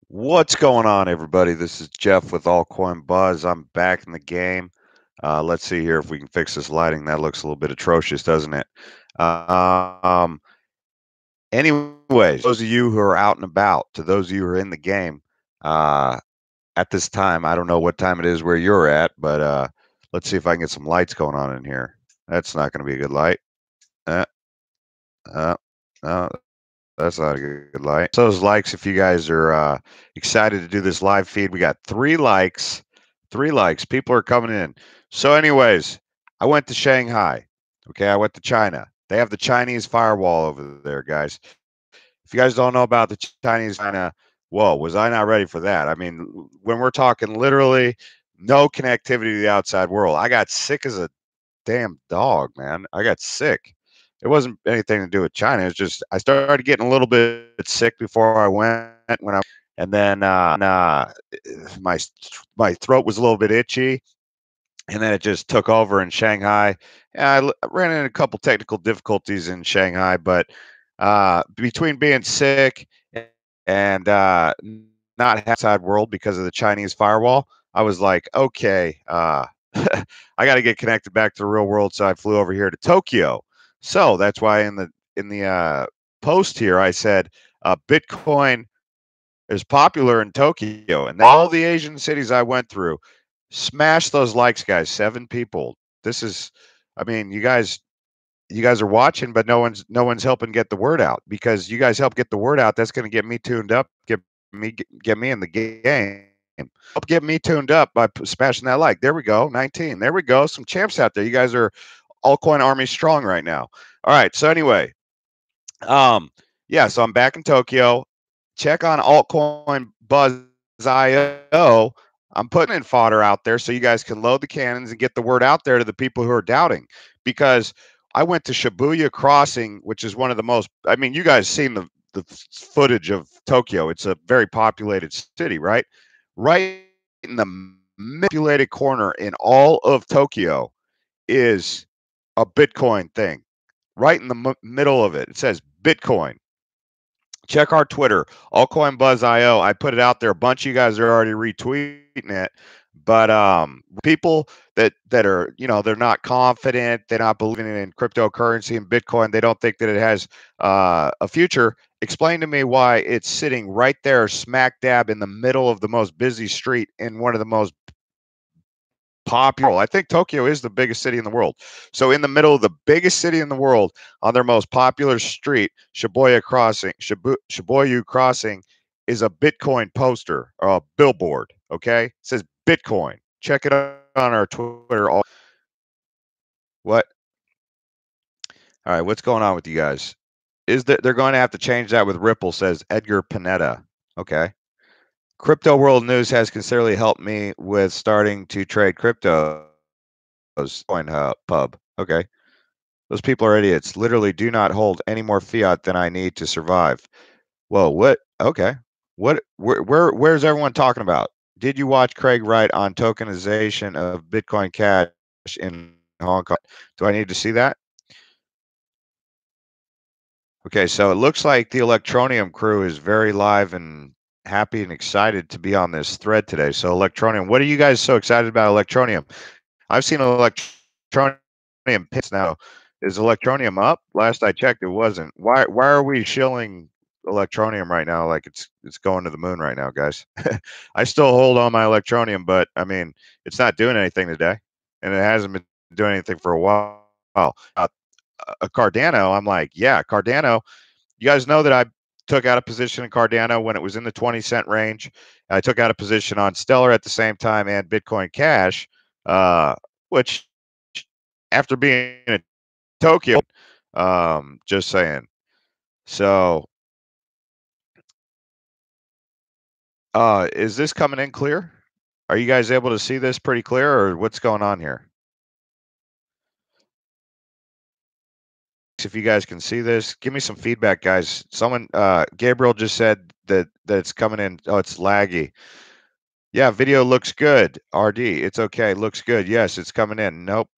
What's going on, everybody? This is Jeff with Altcoin Buzz. I'm back in the game. Let's see here if we can fix this lighting. That looks a little bit atrocious, doesn't it? Um, Anyways, those of you who are out and about, to those of you who are in the game, uh, at this time, I don't know what time it is where you're at, but let's see if I can get some lights going on in here. That's not going to be a good light. Uh, uh, no, that's not a good light. So those likes, if you guys are excited to do this live feed, we got 3 likes. 3 likes. People are coming in. So, anyways, I went to Shanghai. Okay, I went to China. They have the Chinese firewall over there, guys. If you guys don't know about the Chinese China, whoa, was I not ready for that? I mean, when we're talking literally no connectivity to the outside world, I got sick as a damn dog, man. I got sick. It wasn't anything to do with China. It's just I started getting a little bit sick before I went and then my my throat was a little bit itchy, and then it just took over in Shanghai. I ran into a couple technical difficulties in Shanghai, but between being sick and not outside world because of the Chinese firewall, I was like, okay, I got to get connected back to the real world. So I flew over here to Tokyo. So that's why in the post here I said Bitcoin is popular in Tokyo, and all the Asian cities I went through. Smash those likes, guys. 7 people. This is, I mean, you guys are watching, but no one's helping get the word out, because you guys help get the word out. That's going to get me tuned up, get me in the game. Help get me tuned up by smashing that like. There we go, 19. There we go. Some champs out there. You guys are altcoin army strong right now. All right. So anyway, um, yeah. So I'm back in Tokyo. Check on altcoin buzz IO. I'm putting in fodder out there so you guys can load the cannons and get the word out there to the people who are doubting. Because I went to Shibuya Crossing, which is one of the most. I mean, you guys seen the footage of Tokyo. It's a very populated city, right? Right in the manipulated corner in all of Tokyo is a Bitcoin thing. Right in the middle of it, it says Bitcoin. Check our Twitter, Altcoin Buzz IO. I put it out there. A bunch of you guys are already retweeting it, but people that are, they're not confident, they're not believing in cryptocurrency and Bitcoin. They don't think that it has a future. Explain to me why it's sitting right there, smack dab in the middle of the most busy street in one of the most popular. I think Tokyo is the biggest city in the world. So in the middle of the biggest city in the world, on their most popular street, Shibuya Crossing is a Bitcoin poster or a billboard. Okay, it says Bitcoin. Check it out on our Twitter. What? All right, what's going on with you guys? Is that they're going to have to change that with Ripple? Says Edgar Panetta. Okay. Crypto World News has considerably helped me with starting to trade cryptos. Coin Hub Pub. Okay. Those people are idiots. Literally do not hold any more fiat than I need to survive. Whoa, what? Okay. Where's everyone talking about? Did you watch Craig write on tokenization of Bitcoin Cash in Hong Kong? Do I need to see that? Okay, so it looks like the Electronium crew is very live and happy and excited to be on this thread today. So Electronium, what are you guys so excited about Electronium? I've seen Electronium pits now. Is Electronium up? Last I checked, it wasn't. Why are we shilling Electronium right now? Like it's going to the moon right now, guys. I still hold on my Electronium, but I mean it's not doing anything today, and it hasn't been doing anything for a while. A Cardano, I'm like, yeah, Cardano. You guys know that I took out a position in Cardano when it was in the 20-cent range. I took out a position on Stellar at the same time and Bitcoin Cash, which after being in Tokyo, just saying. So, is this coming in clear? Are you guys able to see this pretty clear, or what's going on here? If you guys can see this, give me some feedback, guys. Someone, Gabriel just said that it's coming in. Oh, it's laggy. Yeah, video looks good. RD, it's okay. Looks good. Yes, it's coming in. Nope.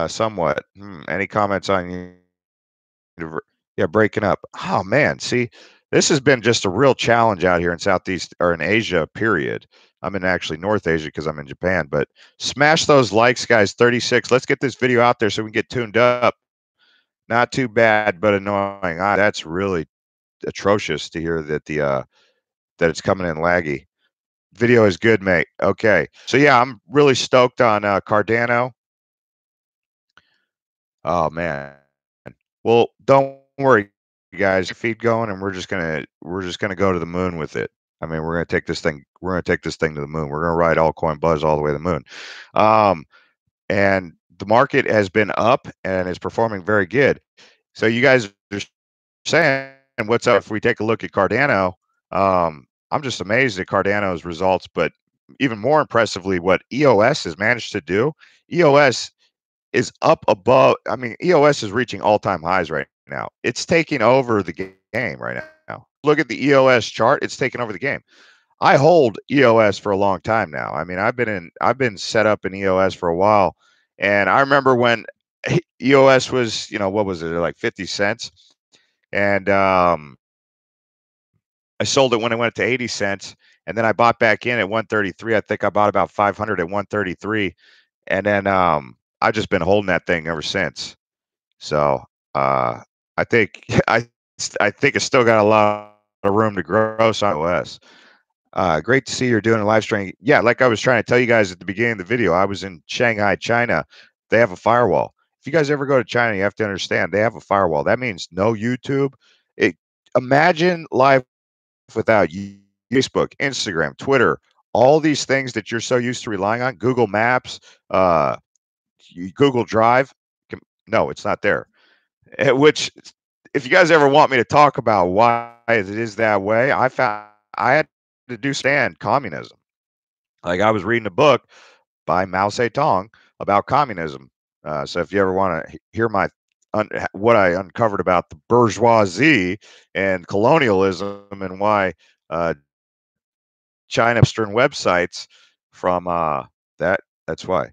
Somewhat. Any comments on you? Yeah, breaking up. Oh man, see, This has been just a real challenge out here in Southeast or in Asia, period. I'm in actually North Asia because I'm in Japan, but smash those likes, guys. 36. Let's get this video out there so we can get tuned up. Not too bad, but annoying. That's really atrocious to hear that that it's coming in laggy. Video is good, mate. Okay. So yeah, I'm really stoked on Cardano. Oh man. Well, don't worry, guys. Feed going, and we're just gonna go to the moon with it. I mean, we're gonna take this thing. We're gonna take this thing to the moon. We're gonna ride altcoin buzz all the way to the moon. Um, and the market has been up and is performing very good. So you guys are saying, what's up if we take a look at Cardano? I'm just amazed at Cardano's results, but even more impressively, what EOS has managed to do. EOS is up above. I mean, EOS is reaching all-time highs right now. It's taking over the game right now. Look at the EOS chart; it's taking over the game. I hold EOS for a long time now. I mean, I've been set up in EOS for a while, and I remember when EOS was, what was it, like 50 cents, and I sold it when it went to 80 cents, and then I bought back in at 133. I think I bought about 500 at 133, and then I've just been holding that thing ever since. So uh, I think I think it's still got a lot of room to grow. So OS. Great to see you're doing a live stream. Yeah, like I was trying to tell you guys at the beginning of the video, I was in Shanghai, China. They have a firewall. If you guys ever go to China, you have to understand they have a firewall. That means no YouTube. It, imagine live without Facebook, Instagram, Twitter, all these things that you're so used to relying on, Google Maps, uh, Google Drive. No, it's not there. Which, if you guys ever want me to talk about why it is that way, I had to do stand communism. Like I was reading a book by Mao Zedong about communism. So if you ever want to hear what I uncovered about the bourgeoisie and colonialism and why uh, China Western websites from that's why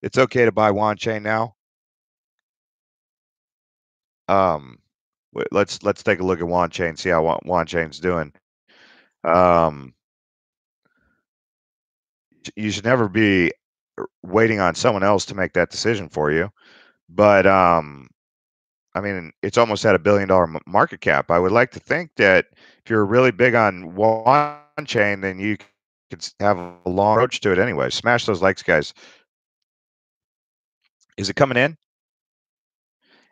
it's okay to buy Yuan Chain now. Um, let's take a look at Yuan Chain, see how Yuan Chain's doing. Um, you should never be waiting on someone else to make that decision for you. But I mean, it's almost at $1 billion market cap. I would like to think that if you're really big on Yuan Chain, then you could have a long approach to it anyway. Smash those likes, guys. Is it coming in?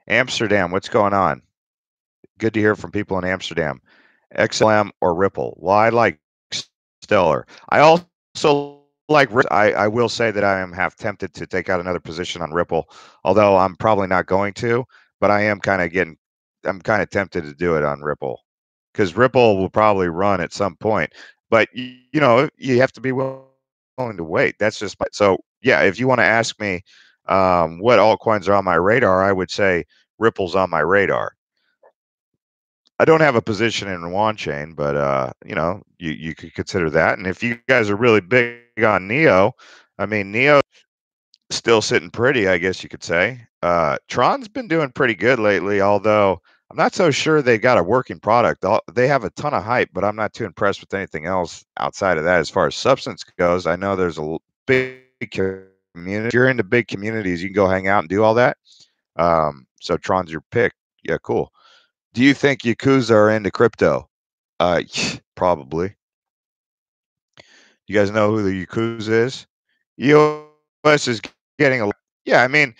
Amsterdam, what's going on? Good to hear from people in Amsterdam. XLM or Ripple? Well, I like Stellar. I also like I will say that I am half tempted to take out another position on Ripple, although I'm probably not going to, but I'm kind of tempted to do it on Ripple because Ripple will probably run at some point. But you have to be willing to wait. That's just so yeah. If you want to ask me what altcoins are on my radar, I would say Ripple's on my radar. I don't have a position in Yuan Chain, but you could consider that. And if you guys are really big on Neo, I mean Neo still sitting pretty, I guess you could say. Tron's been doing pretty good lately, although I'm not so sure they got a working product. They have a ton of hype, but I'm not too impressed with anything else outside of that. As far as substance goes, I know there's a big community. If you're into big communities, you can go hang out and do all that. So Tron's your pick. Yeah, cool. Do you think Yakuza are into crypto? Probably. You guys know who the Yakuza is? EOS is getting a. Yeah, I mean,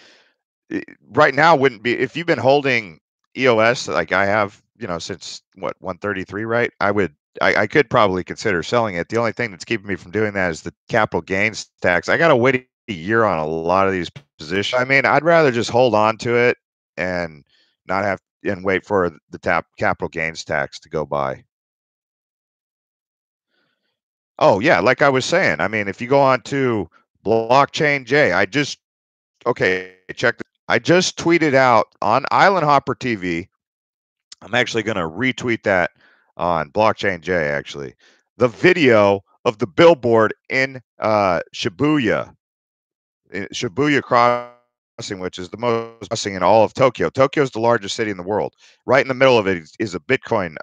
right now wouldn't be if you've been holding EOS like I have, since what 133, right? I could probably consider selling it. The only thing that's keeping me from doing that is the capital gains tax. I got to wait a year on a lot of these positions. I mean, I'd rather just hold on to it and not have and wait for the capital gains tax to go by. Oh yeah, like I was saying, I mean, if you go on to blockchain J, okay, check this. I just tweeted out on Island Hopper TV. I'm actually going to retweet that on blockchain J. Actually, the video of the billboard in Shibuya Crossing, which is the most crossing in all of Tokyo. Tokyo is the largest city in the world. Right in the middle of it is a Bitcoin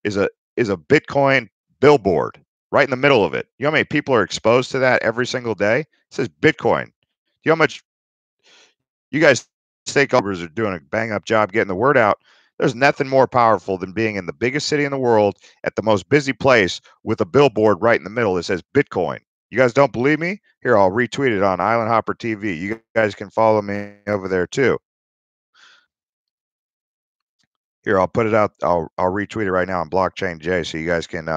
is a Bitcoin billboard right in the middle of it. You know how many people are exposed to that every single day? It says Bitcoin. You know how much you guys stakeholders are doing a bang up job getting the word out? There's nothing more powerful than being in the biggest city in the world at the most busy place with a billboard right in the middle that says Bitcoin. You guys don't believe me? Here, I'll retweet it on Island Hopper TV. You guys can follow me over there too. Here, I'll put it out. I'll retweet it right now on Blockchain J, so you guys can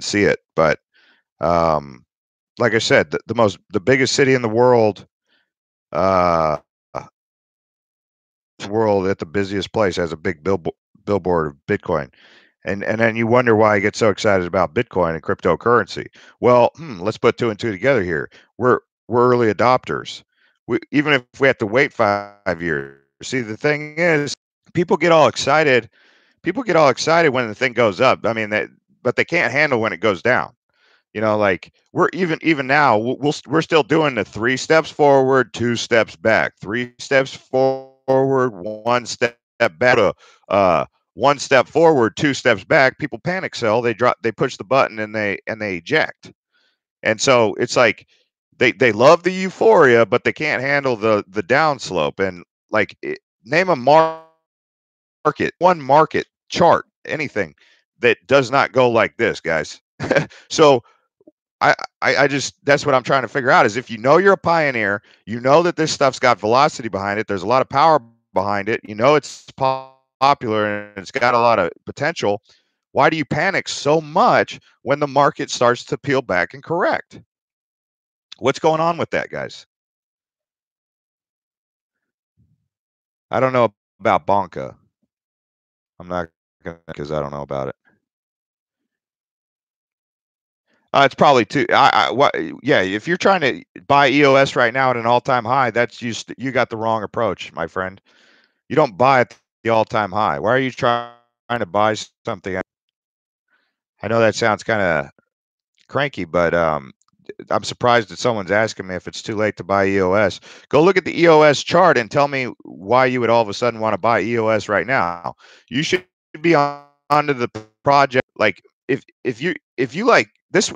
see it. But um, like I said, the biggest city in the uh, world at the busiest place has a big billboard of Bitcoin. And then you wonder why I get so excited about Bitcoin and cryptocurrency. Well, let's put two and two together here. We're early adopters. Even if we have to wait 5 years. See, the thing is, people get all excited. People get all excited when the thing goes up. I mean, but they can't handle when it goes down. You know, like we're even now, we're still doing the 3 steps forward, 2 steps back, 3 steps forward, 1 step back, uh, 1 step forward, 2 steps back. People panic sell. They push the button and they eject. And so it's like they love the euphoria, but they can't handle the downslope. And like, name a one market chart, anything that does not go like this, guys. So I just, that's what I'm trying to figure out is, if you know you're a pioneer, you know that this stuff's got velocity behind it, there's a lot of power behind it, you know it's popular and it's got a lot of potential. Why do you panic so much when the market starts to peel back and correct? What's going on with that, guys? I don't know about Bonka. I'm not gonna, because I don't know about it. It's probably too. What? Yeah, if you're trying to buy EOS right now at an all-time high, that's you got the wrong approach, my friend. You don't buy at the all-time high. Why are you trying to buy something? I know that sounds kind of cranky, but I'm surprised that someone's asking me if it's too late to buy EOS. Go look at the EOS chart and tell me why you would all of a sudden want to buy EOS right now. You should be onto the project. Like, if you like this,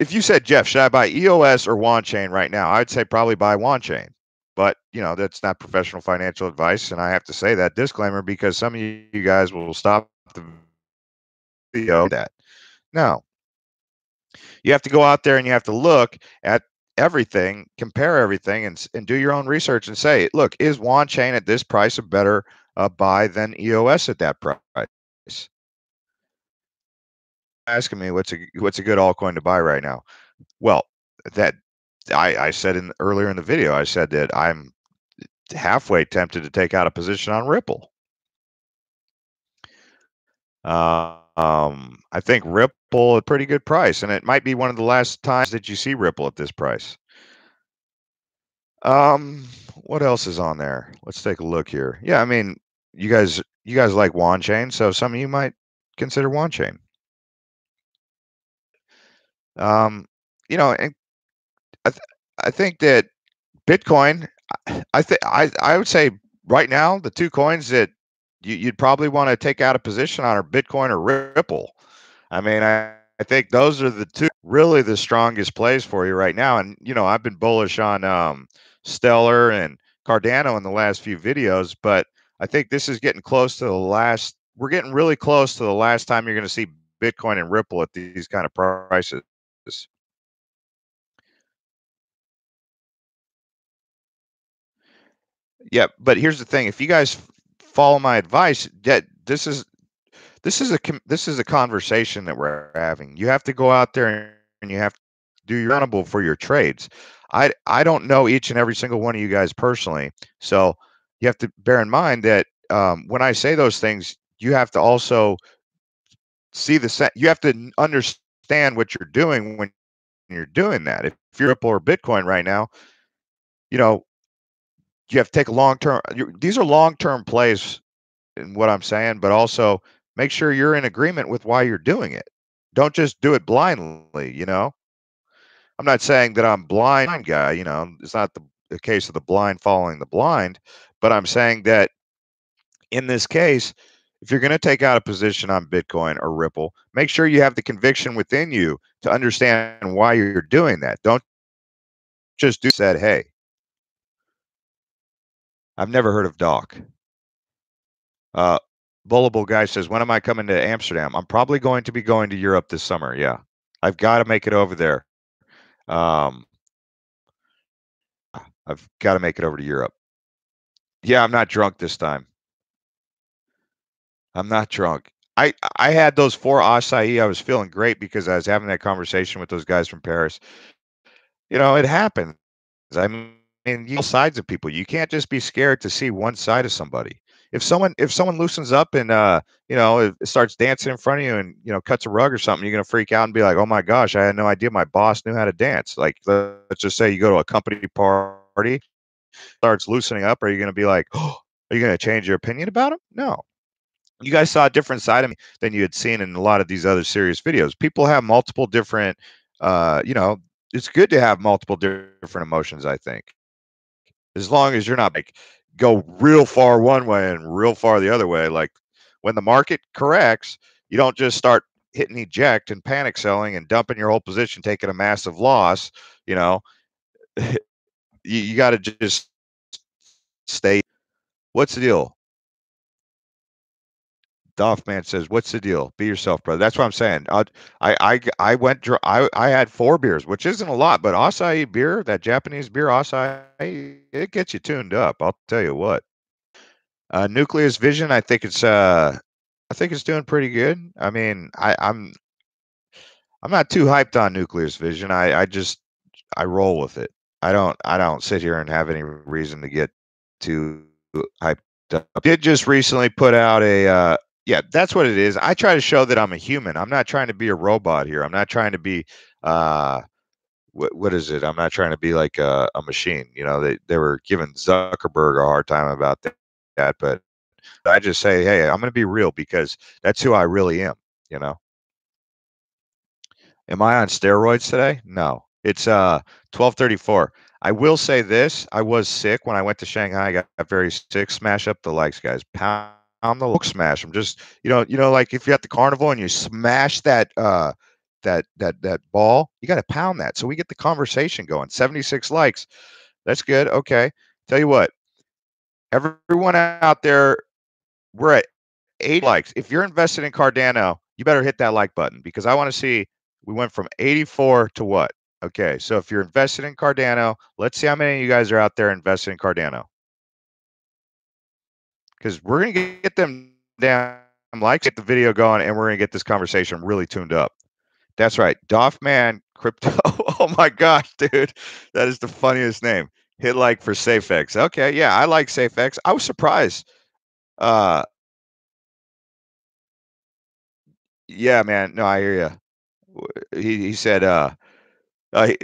if you said, Jeff, should I buy EOS or Chain right now? I'd say probably buy Chain. But, that's not professional financial advice. And I have to say that disclaimer because some of you guys will stop the video that. No, you have to go out there and you have to look at everything, compare everything, and do your own research and say, look, is Chain at this price a better buy than EOS at that price? Asking me what's a good altcoin to buy right now. Well, that I said earlier in the video, I said that I'm halfway tempted to take out a position on Ripple. I think Ripple a pretty good price, and it might be one of the last times that you see Ripple at this price. What else is on there? Let's take a look here. Yeah, I mean, you guys like Chain, so some of you might consider Chain. Um, and I think that Bitcoin, I would say right now the two coins that you'd probably want to take out a position on are Bitcoin or Ripple. I mean, I think those are the two really the strongest plays for you right now. And I've been bullish on Stellar and Cardano in the last few videos, but I think this is getting close to the last. We're getting really close to the last time you're going to see Bitcoin and Ripple at these kind of prices. Yeah, but here's the thing: if you guys follow my advice, that this is a conversation that we're having. You have to go out there and you have to do your accountable for your trades. I don't know each and every single one of you guys personally, so you have to bear in mind that when I say those things, you have to also see you have to understand what you're doing when you're doing that. If you're Ripple or Bitcoin right now, you know you have to take a long term. These are long term plays in what I'm saying, but also make sure you're in agreement with why you're doing it. Don't just do it blindly. I'm not saying that I'm blind guy, it's not the case of the blind following the blind, but I'm saying that in this case, If you're going to take out a position on Bitcoin or Ripple, make sure you have the conviction within you to understand why you're doing that. Don't just do said, hey, I've never heard of Doc. Uh, Bullable guy says, when am I coming to Amsterdam? I'm probably going to be going to Europe this summer. Yeah, I've got to make it over there. Um, I've got to make it over to Europe. Yeah, I'm not drunk this time. I'm not drunk. I had those 4 acai. I was feeling great because I was having that conversation with those guys from Paris. It happens. I mean, you sides of people. You can't just be scared to see one side of somebody. If someone loosens up and it starts dancing in front of you and cuts a rug or something, you're gonna freak out and be like, "Oh my gosh, I had no idea my boss knew how to dance." Like, let's just say you go to a company party, starts loosening up. Are you gonna be like, "Oh, are you gonna change your opinion about him?" No. You guys saw a different side of me than you had seen in a lot of these other serious videos. People have multiple different, uh, you know, it's good to have multiple different emotions, I think. As long as you're not like go real far one way and real far the other way. Like when the market corrects, you don't just start hitting eject and panic selling and dumping your whole position, taking a massive loss. You know, you got to just stay. What's the deal? Doffman says, "What's the deal? Be yourself, brother." That's what I'm saying. I went. I had 4 beers, which isn't a lot, but acai beer, that Japanese beer acai, it gets you tuned up. I'll tell you what. Nucleus Vision, I think it's doing pretty good. I mean, I'm not too hyped on Nucleus Vision. I roll with it. I don't sit here and have any reason to get too hyped up. Did just recently put out yeah, that's what it is. I try to show that I'm a human. I'm not trying to be a robot here. I'm not trying to be uh what is it? I'm not trying to be like a machine. They were giving Zuckerberg a hard time about that, but I just say, hey, I'm going to be real because that's who I really am. You know, am I on steroids today? No, it's 12:34. I will say this: I was sick when I went to Shanghai. I got very sick. Smash up the likes, guys. Pound the smash. I'm just like if you're at the carnival and you smash that ball, you got to pound that so we get the conversation going. 76 likes. That's good. Okay. Tell you what, everyone out there, we're at 8 likes. If you're invested in Cardano, you better hit that like button because I want to see we went from 84 to what? Okay, so if you're invested in Cardano, let's see how many of you guys are out there invested in Cardano because we're going to get them damn likes, get the video going, and we're going to get this conversation really tuned up. That's right. Doffman Crypto. Oh my gosh, dude. That is the funniest name. Hit like for SafeX. Okay, yeah, I like SafeX. I was surprised. Uh yeah, man. No, I hear you. He said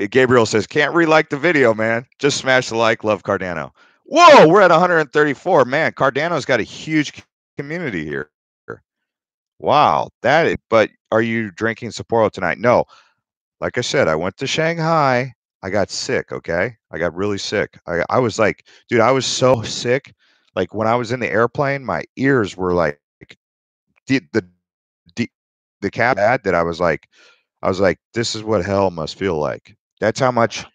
Gabriel says can't re-like the video, man. Just smash the like. Love Cardano. Whoa, we're at 134. Man, Cardano's got a huge community here. Wow, that is, but are you drinking Sapporo tonight? No. Like I said, I went to Shanghai. I got sick, okay? I got really sick. I was like, dude, I was so sick. Like when I was in the airplane, my ears were like the the the cab had that I was like, this is what hell must feel like. That's how much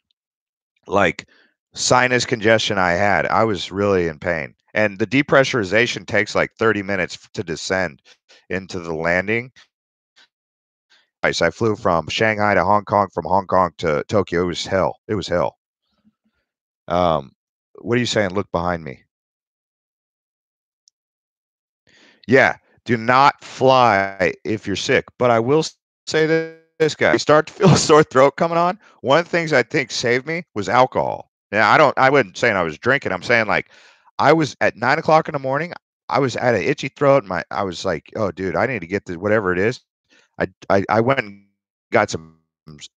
like sinus congestion I had. I was really in pain. And the depressurization takes like 30 minutes to descend into the landing. I flew from Shanghai to Hong Kong, from Hong Kong to Tokyo. It was hell. It was hell. Um, what are you saying? Look behind me. Yeah, do not fly if you're sick. But I will say this, guy. You start to feel a sore throat coming on. One of the things I think saved me was alcohol. Now I wasn't saying I was drinking. I'm saying like I was at 9 o'clock in the morning. I was at an itchy throat. I was like, oh, dude, I need to get this, whatever it is. I went and got some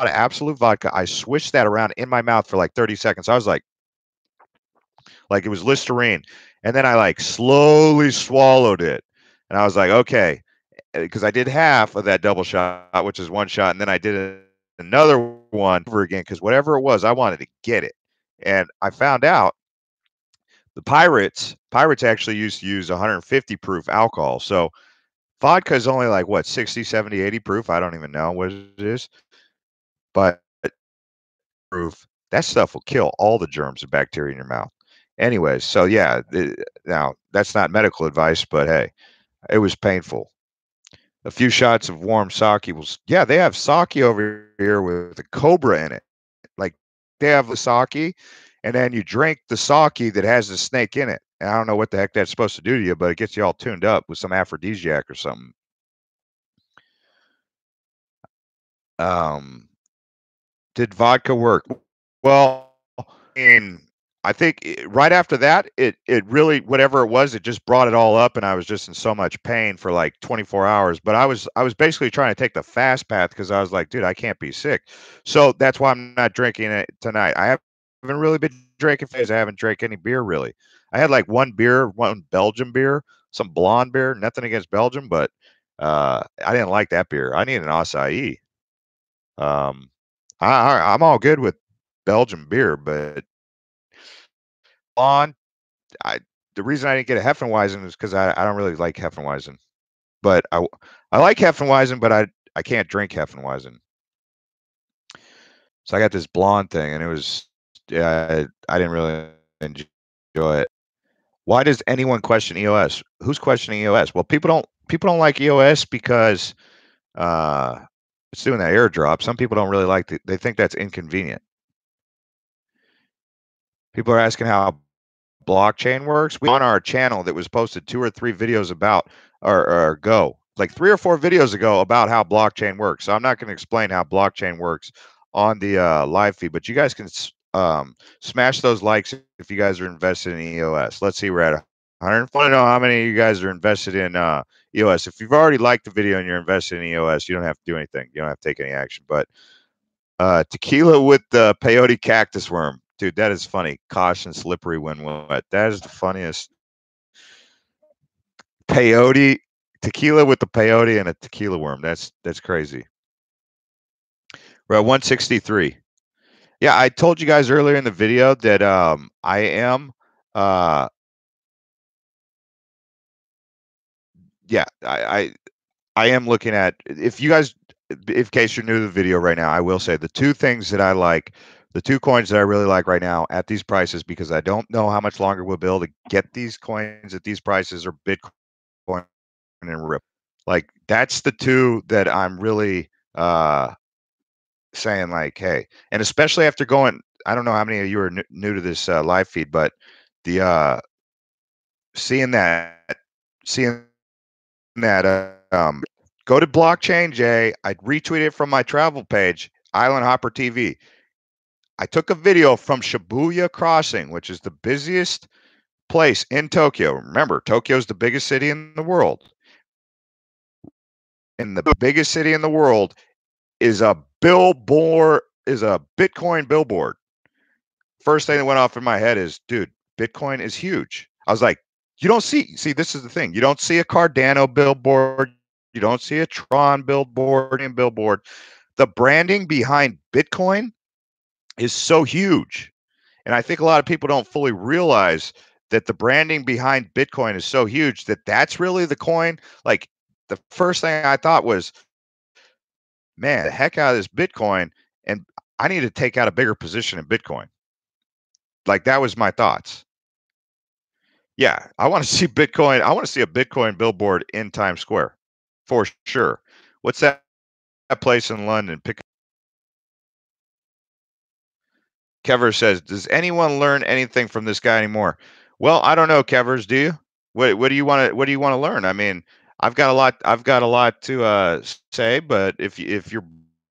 absolute vodka. I swished that around in my mouth for like 30 seconds. I was like it was Listerine. And then I like slowly swallowed it. And I was like, okay, because I did half of that double shot, which is one shot, and then I did another one over again because whatever it was, I wanted to get it. And I found out The pirates actually used to use 150 proof alcohol. So vodka is only like what, 60, 70, 80 proof. I don't even know what it is, but proof, that stuff will kill all the germs and bacteria in your mouth. Anyways, so yeah, now that's not medical advice, but hey, it was painful. A few shots of warm sake was, yeah, they have sake over here with a cobra in it. Like they have the sake, and then you drink the sake that has the snake in it. And I don't know what the heck that's supposed to do to you, but it gets you all tuned up with some aphrodisiac or something. Um, Did vodka work? Well, and I think right after that, it really, whatever it was, it just brought it all up, and I was just in so much pain for like 24 hours. But I was basically trying to take the fast path because I was like, dude, I can't be sick. So that's why I'm not drinking it tonight. I haven't really been drinking phase. I haven't drank any beer really. I had like one beer, one Belgian beer, some blonde beer. Nothing against Belgium, but I didn't like that beer. I need an acai. Um, I'm all good with Belgian beer, but on I the reason I didn't get a Hefeweizen is because I don't really like Hefeweizen. But I like Hefeweizen, but I can't drink Hefeweizen. So I got this blonde thing, and it was, yeah, I didn't really enjoy it. Why does anyone question EOS? Who's questioning EOS? Well, people don't like EOS because uh, it's doing that airdrop. Some people don't really like it. They think that's inconvenient. People are asking how blockchain works. We on our channel that was posted 2 or 3 videos about or ago, like 3 or 4 videos ago about how blockchain works. So I'm not going to explain how blockchain works on the live feed, but you guys can smash those likes if you guys are invested in EOS. Let's see, we're at 100. I want to know how many of you guys are invested in EOS. If you've already liked the video and you're invested in EOS, you don't have to do anything. You don't have to take any action. But tequila with the peyote cactus worm. Dude, that is funny. Caution, slippery when wet. That is the funniest. Peyote, tequila with the peyote and a tequila worm. That's crazy. We're at 163. Yeah, I told you guys earlier in the video that I am uh yeah, I am looking at, if you guys, in case you're new to the video right now, I will say the 2 things that I like, the 2 coins that I really like right now at these prices, because I don't know how much longer we'll be able to get these coins at these prices, are Bitcoin and Ripple. Like that's the 2 that I'm really saying like, hey, and especially after going, I don't know how many of you are new to this live feed, but the seeing that seeing that go to blockchain Jay. I retweeted it from my travel page, Island Hopper TV. I took a video from Shibuya Crossing, which is the busiest place in Tokyo. Remember, Tokyo is the biggest city in the world. And the biggest city in the world is a billboard, is a Bitcoin billboard. First thing that went off in my head is, dude, Bitcoin is huge. I was like, you don't see, this is the thing. You don't see a Cardano billboard. You don't see a Tron billboard. The branding behind Bitcoin is so huge. And I think a lot of people don't fully realize that the branding behind Bitcoin is so huge that that's really the coin. Like the first thing I thought was, man, the heck out of this Bitcoin. And I need to take out a bigger position in Bitcoin. Like that was my thoughts. Yeah, I want to see Bitcoin. I want to see a Bitcoin billboard in Times Square for sure. What's that place in London? Kever says, "Does anyone learn anything from this guy anymore?" Well, I don't know, Kevers. Do you? What do you want to learn? I mean, I've got a lot to say, but if you're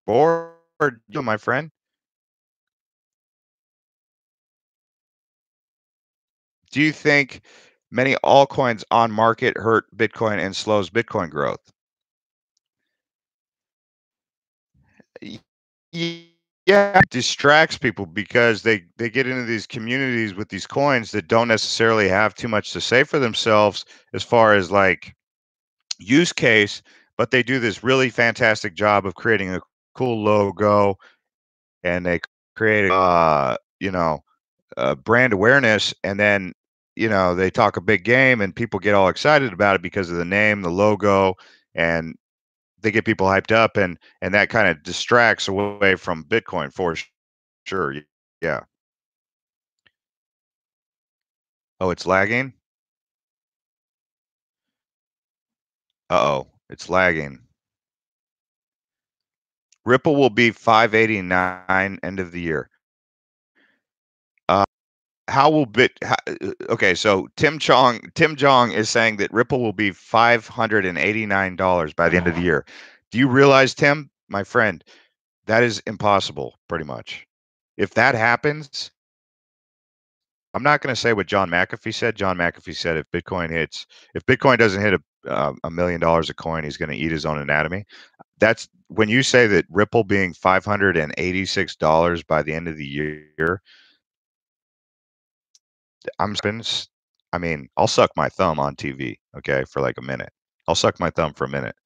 bored, you, my friend, do you think many altcoins on market hurt Bitcoin and slows Bitcoin growth? Y- Yeah, it distracts people because they get into these communities with these coins that don't necessarily have too much to say for themselves as far as like use case, but they do this really fantastic job of creating a cool logo, and they create brand awareness, and then they talk a big game and people get all excited about it because of the name, the logo, and they get people hyped up, and that kind of distracts away from Bitcoin for sure. Yeah. Oh, it's lagging? Uh-oh, it's lagging. Ripple will be 589 end of the year. Uh, how will okay, so Tim Jong is saying that Ripple will be $589 by the end of the year. Do you realize, Tim, my friend, that is impossible pretty much. If that happens, I'm not going to say what John McAfee said. John McAfee said if Bitcoin doesn't hit $1 million a coin, he's going to eat his own anatomy. That's when you say that Ripple being $586 by the end of the year. I mean, I'll suck my thumb on TV, okay, for like a minute. I'll suck my thumb for a minute.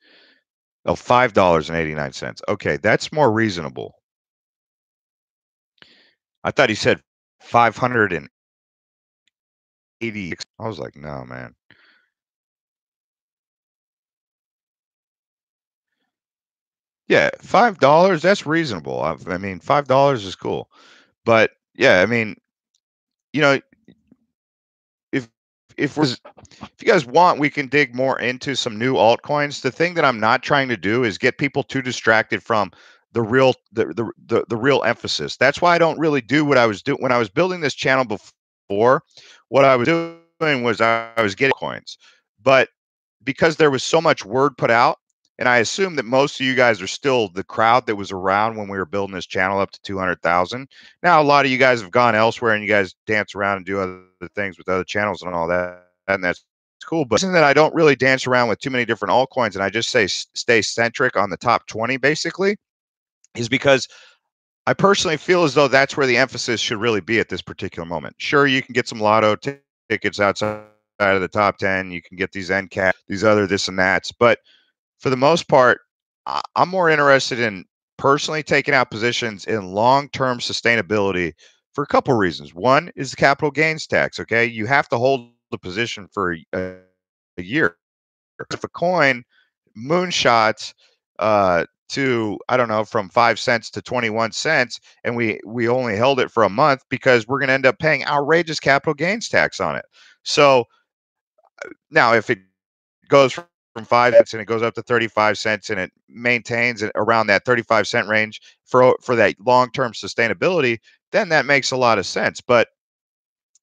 Oh, $5.89. Okay, that's more reasonable. I thought he said 580. I was like, no, man. Yeah, $5, that's reasonable. I mean, $5 is cool. But yeah, I mean, you know, if if you guys want, we can dig more into some new altcoins. The thing that I'm not trying to do is get people too distracted from the real emphasis. That's why I don't really do what I was doing when I was building this channel before. What I was doing was I was getting coins, but because there was so much word put out, and I assume that most of you guys are still the crowd that was around when we were building this channel up to 200,000. Now, a lot of you guys have gone elsewhere and you guys dance around and do other things with other channels and all that, and that's cool. But the reason that I don't really dance around with too many different altcoins and I just say stay centric on the top 20 basically is because I personally feel as though that's where the emphasis should really be at this particular moment. Sure, you can get some lotto tickets outside of the top 10. You can get these NCAT, these other this and that's. But for the most part, I'm more interested in personally taking out positions in long-term sustainability for a couple reasons. One is the capital gains tax. Okay, you have to hold the position for a year. If a coin moonshots to I don't know from 5 cents to 21 cents, and we only held it for a month because we're going to end up paying outrageous capital gains tax on it. So now if it goes from 5 cents and it goes up to 35 cents and it maintains it around that 35-cent range for that long-term sustainability, then that makes a lot of sense. But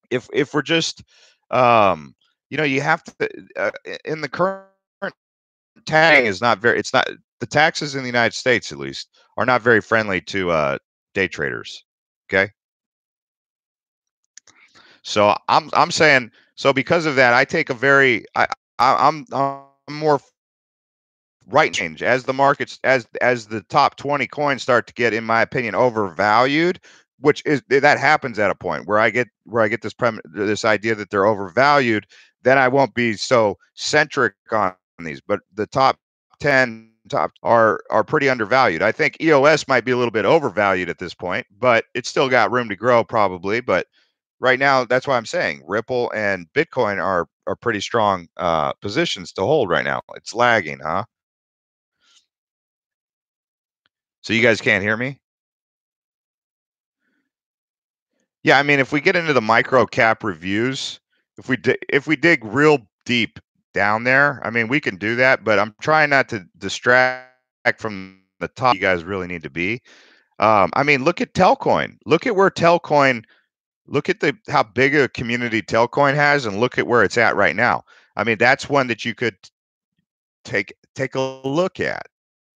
if we're just you have to in the current tagging is not very it's not the taxes in the United States at least are not very friendly to day traders. Okay. So I'm saying so because of that, I take a very I'm more right change as the markets as the top 20 coins start to get, in my opinion, overvalued, which is that happens at a point where I get this idea that they're overvalued, then I won't be so centric on these. But the top 10 top are pretty undervalued. I think EOS might be a little bit overvalued at this point, but it's still got room to grow probably. But right now, that's why I'm saying Ripple and Bitcoin are pretty strong positions to hold right now. It's lagging, huh? So you guys can't hear me? Yeah, I mean, if we get into the micro cap reviews, if we dig real deep down there, I mean, we can do that, but I'm trying not to distract from the top you guys really need to be. I mean, look at Telcoin. Look at where Telcoin, look at the how big a community Telcoin has and look at where it's at right now. I mean, that's one that you could take a look at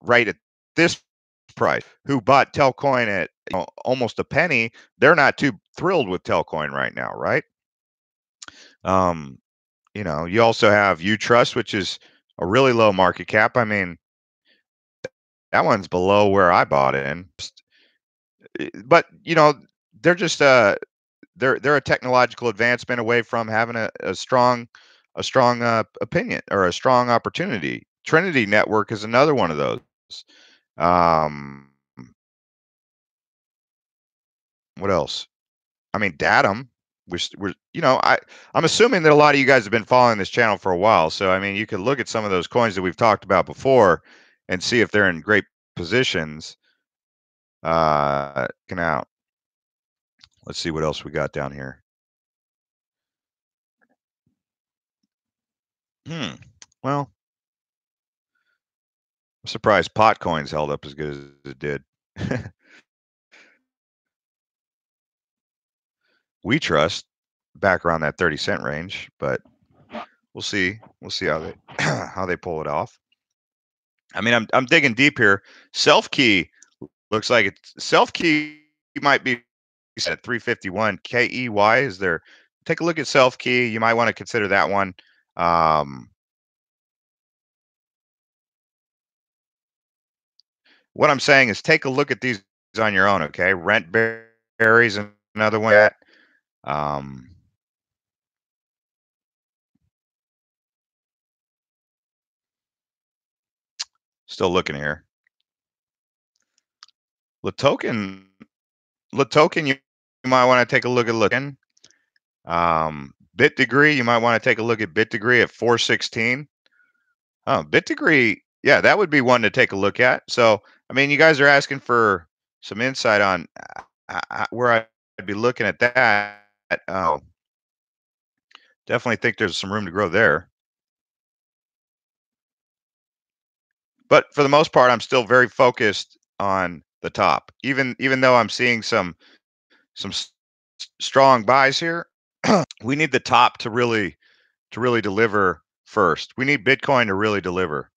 right at this price. Who bought Telcoin at almost a penny? They're not too thrilled with Telcoin right now, right? Um, you also have Utrust, which is a really low market cap. I mean, that one's below where I bought in. But they're just they're a technological advancement away from having a strong opinion or a strong opportunity. Trinity Network is another one of those. Um, what else? I mean, Datum. you know, I'm assuming that a lot of you guys have been following this channel for a while. So I mean, you could look at some of those coins that we've talked about before and see if they're in great positions. Checking out. Let's see what else we got down here. Hmm. Well, I'm surprised pot coins held up as good as it did. We trust back around that 30 cent range, but we'll see. We'll see how they how they pull it off. I mean, I'm digging deep here. Self key looks like it's self key might be at 351 KEY. Is there? Take a look at self key. You might want to consider that one. Um, what I'm saying is take a look at these on your own. Okay, rent berries another one. Um, Still looking here. Latoken, Latoken, you might want to take a look at Latoken. Bit degree, you might want to take a look at bit degree at 416. Oh, bit degree, yeah, that would be one to take a look at. So, I mean, you guys are asking for some insight on where I'd be looking at that. Oh, definitely think there's some room to grow there. But for the most part, I'm still very focused on the top, even though I'm seeing some strong buys here. We need the top to really deliver first. We need Bitcoin to really deliver.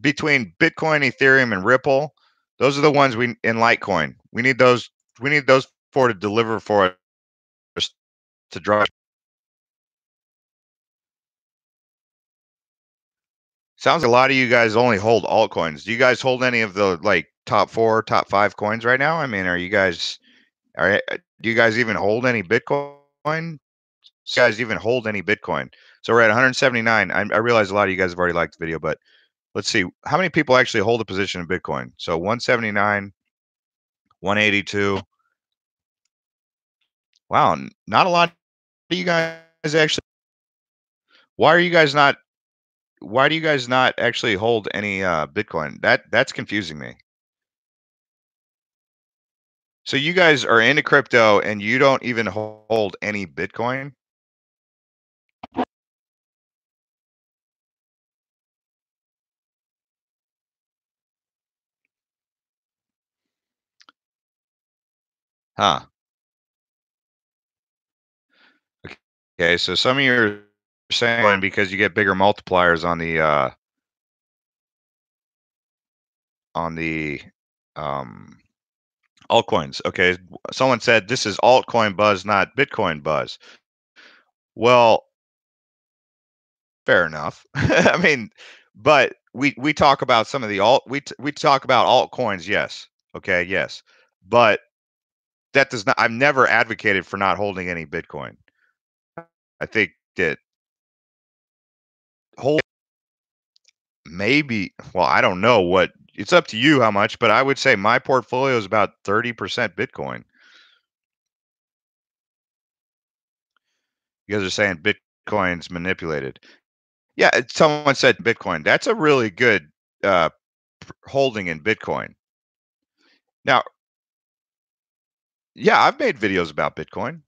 Between Bitcoin, Ethereum, and Ripple. Those are the ones we in Litecoin. We need those. We need those four to deliver for us to drive. Sounds like a lot of you guys only hold altcoins. Do you guys hold any of the like top four, top five coins right now? I mean, are you guys do you guys even hold any Bitcoin? Do you guys even hold any Bitcoin? So we're at 179. I realize a lot of you guys have already liked the video, but let's see how many people actually hold a position in Bitcoin. So 179, 182. Wow, not a lot of you guys actually. Why are you guys not? Why do you guys not actually hold any Bitcoin? That's confusing me. So you guys are into crypto and you don't even hold any Bitcoin? Huh. Okay, so some of you are saying because you get bigger multipliers on the um altcoins. Okay, someone said this is altcoin buzz, not Bitcoin buzz. Well, fair enough. I mean, but we talk about some of the we talk about altcoins, yes. Okay, yes. But that does not I've never advocated for not holding any Bitcoin. I think that hold maybe well, I don't know what it's up to you how much, but I would say my portfolio is about 30% Bitcoin. You guys are saying Bitcoin's manipulated. Yeah, someone said Bitcoin. That's a really good uh, holding in Bitcoin. Now, yeah, I've made videos about Bitcoin.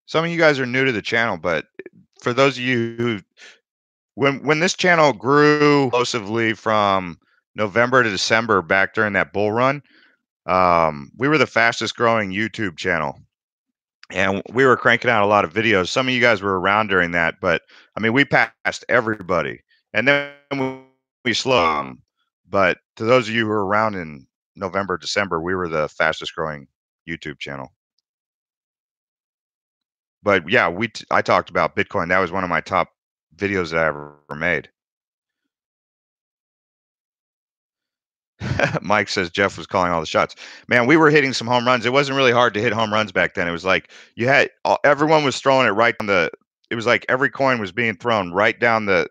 Some of you guys are new to the channel, but for those of you who when this channel grew explosively from November to December back during that bull run, we were the fastest growing YouTube channel. And we were cranking out a lot of videos. Some of you guys were around during that, but I mean, we passed everybody. And then we slowed. But to those of you who were around in November, December, we were the fastest growing YouTube channel. But yeah, I talked about Bitcoin. That was one of my top videos that I ever made. Mike says Jeff was calling all the shots. Man, we were hitting some home runs. It wasn't really hard to hit home runs back then. It was like you had everyone was throwing it right on the. It was like every coin was being thrown right down the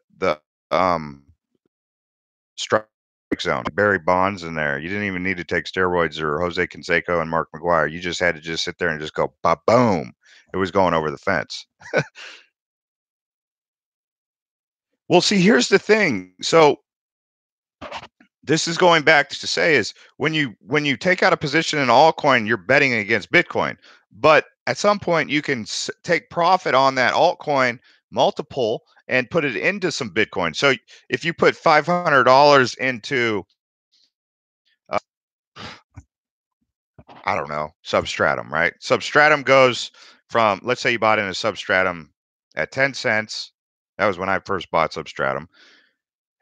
strike zone. Barry Bonds in there. You didn't even need to take steroids or Jose Canseco and Mark McGuire. You just had to just sit there and just go ba boom. it was going over the fence. Well, see, here's the thing. So this is going back to say is when you take out a position in altcoin, you're betting against Bitcoin. But at some point, you can take profit on that altcoin multiple and put it into some Bitcoin. So if you put $500 into, uh, I don't know, Substratum, right? Substratum goes from, let's say you bought in a Substratum at 10 cents. That was when I first bought Substratum.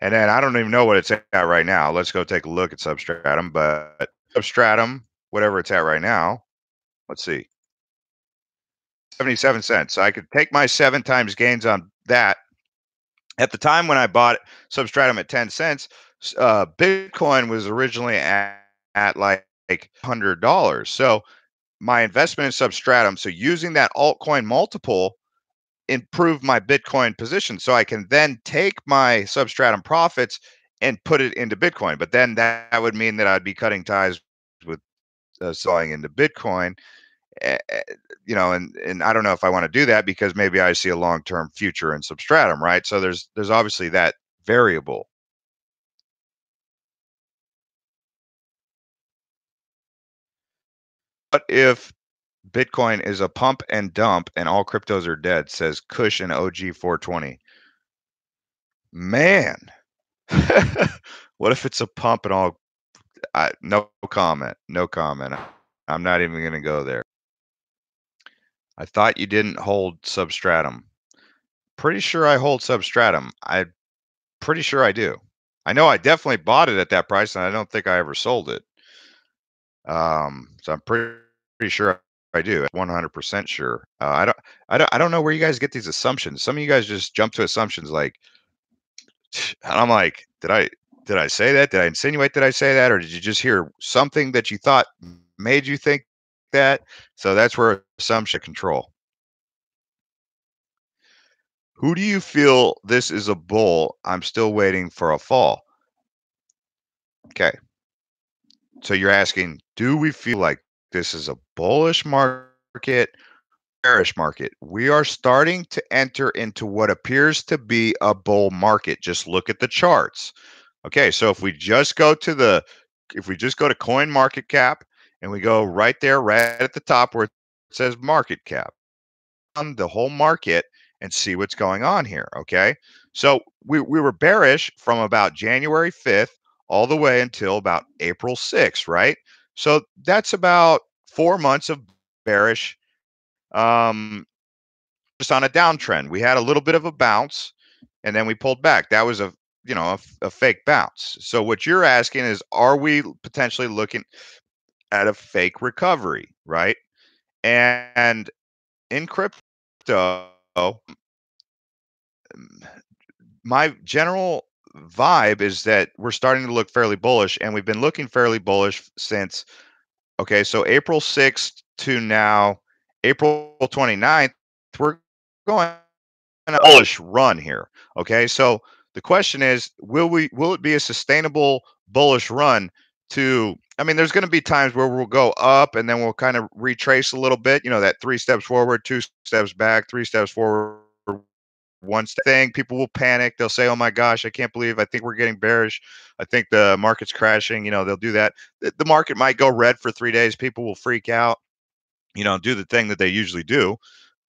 And then I don't even know what it's at right now. Let's go take a look at Substratum. But Substratum, whatever it's at right now, let's see, 77 cents. So I could take my 7 times gains on that. At the time when I bought Substratum at 10 cents, Bitcoin was originally at like $100. So my investment in Substratum, so using that altcoin multiple, improve my Bitcoin position. So I can then take my Substratum profits and put it into Bitcoin. But then that would mean that I'd be cutting ties with selling into Bitcoin. eh, eh, and I don't know if I want to do that because maybe I see a long-term future in Substratum, right? So there's obviously that variable. But if Bitcoin is a pump and dump and all cryptos are dead, says Kush and OG 420. Man, what if it's a pump and all? No comment. No comment. I'm not even going to go there. I thought you didn't hold Substratum. Pretty sure I hold Substratum. I'm pretty sure I do. I know I definitely bought it at that price, and I don't think I ever sold it. So I'm pretty sure I do. 100% sure. I don't know where you guys get these assumptions. Some of you guys just jump to assumptions like, and I'm like, did I say that? Did I insinuate that I say that, or did you just hear something that you thought made you think that? So that's where assumption control. Who do you feel this is a bull? I'm still waiting for a fall. Okay. So you're asking, do we feel like this is a bullish market, bearish market? We are starting to enter into what appears to be a bull market. Just look at the charts. Okay, so if we just go to coin market cap and we go right there, right at the top where it says market cap, on the whole market and see what's going on here. Okay, so we were bearish from about January 5th all the way until about April 6th, right? So that's about 4 months of bearish, um, just on a downtrend. We had a little bit of a bounce and then we pulled back. That was a fake bounce. So what you're asking is, are we potentially looking at a fake recovery, right? And in crypto, my general vibe is that we're starting to look fairly bullish, and we've been looking fairly bullish since, okay, so April 6th to now, April 29th, we're going on a bullish run here. Okay, so the question is, will it be a sustainable bullish run to, I mean, there's going to be times where we'll go up and then we'll kind of retrace a little bit, that 3 steps forward, 2 steps back, 3 steps forward, one thing. People will panic. They'll say, oh my gosh, I can't believe, I think we're getting bearish. I think the market's crashing. They'll do that. The market might go red for 3 days. People will freak out, do the thing that they usually do.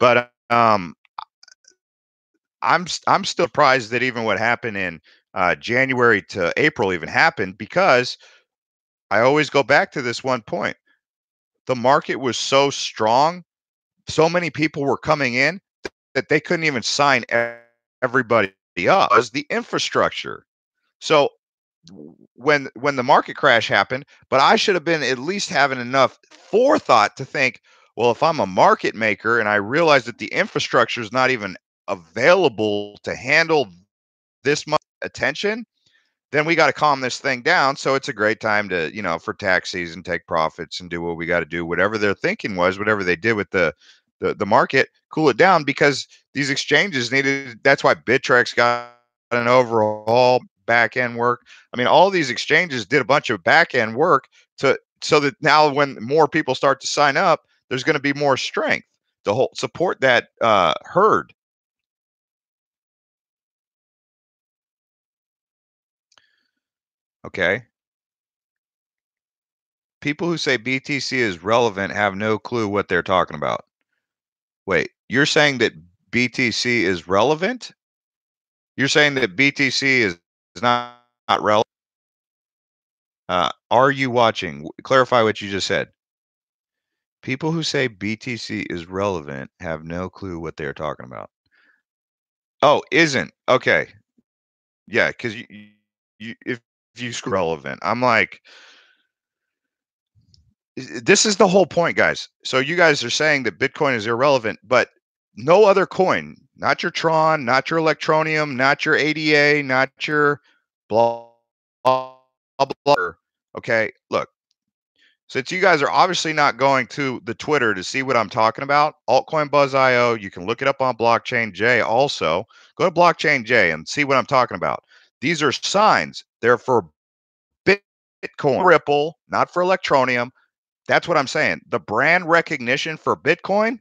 But I'm still surprised that even what happened in January to April even happened, because I always go back to this one point. The market was so strong, so many people were coming in that they couldn't even sign everybody up. It was the infrastructure. So when the market crash happened, but I should have been at least having enough forethought to think, well, if I'm a market maker and I realize that the infrastructure is not even available to handle this much attention, then we got to calm this thing down. So it's a great time to, for tax season, take profits and do what we got to do. Whatever their thinking was, whatever they did with the market, cool it down, because these exchanges needed. That's why Bittrex got an overall back end work. I mean, all these exchanges did a bunch of back end work so that now when more people start to sign up, there's going to be more strength. the whole support that herd. Okay. People who say BTC is relevant have no clue what they're talking about. Wait, you're saying that BTC is relevant? You're saying that BTC is not relevant? Are you watching? Clarify what you just said. People who say BTC is relevant have no clue what they're talking about. Oh, isn't. Okay. Yeah, because if you screw relevant, I'm like, this is the whole point, guys. So you guys are saying that Bitcoin is irrelevant, but no other coin, not your Tron, not your Electronium, not your ADA, not your blah blah blah. Blah. Okay, look, since you guys are obviously not going to the Twitter to see what I'm talking about, Altcoin Buzz.io, you can look it up on Blockchain J also. Go to Blockchain J and see what I'm talking about. These are signs. They're for Bitcoin, Ripple, not for Electronium. That's what I'm saying. The brand recognition for Bitcoin,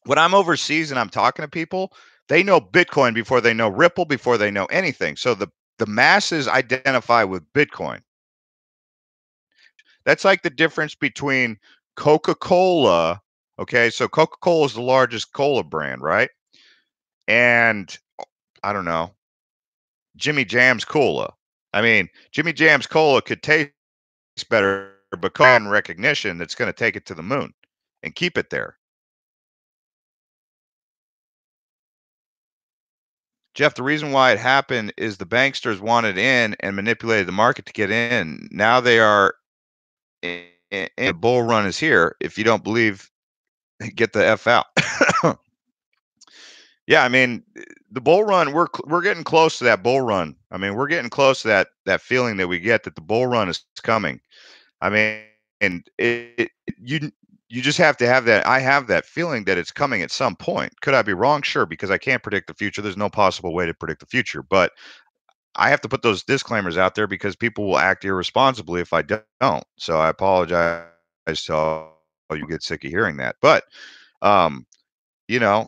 when I'm overseas and I'm talking to people, they know Bitcoin before they know Ripple, before they know anything. So the masses identify with Bitcoin. That's like the difference between Coca-Cola. Okay, so Coca-Cola is the largest cola brand, right? And I don't know, Jimmy Jam's Cola. I mean, Jimmy Jam's Cola could taste better, but brand recognition that's going to take it to the moon and keep it there. Jeff, the reason why it happened is the banksters wanted in and manipulated the market to get in. Now they are in, the bull run is here. If you don't believe, get the F out. Yeah, I mean, the bull run, we're getting close to that bull run. I mean, we're getting close to that feeling that we get that the bull run is coming. I mean, and you just have to have that. I have that feeling that it's coming at some point. Could I be wrong? Sure, because I can't predict the future. There's no possible way to predict the future. But I have to put those disclaimers out there because people will act irresponsibly if I don't. So I apologize to all you get sick of hearing that. But um, you know,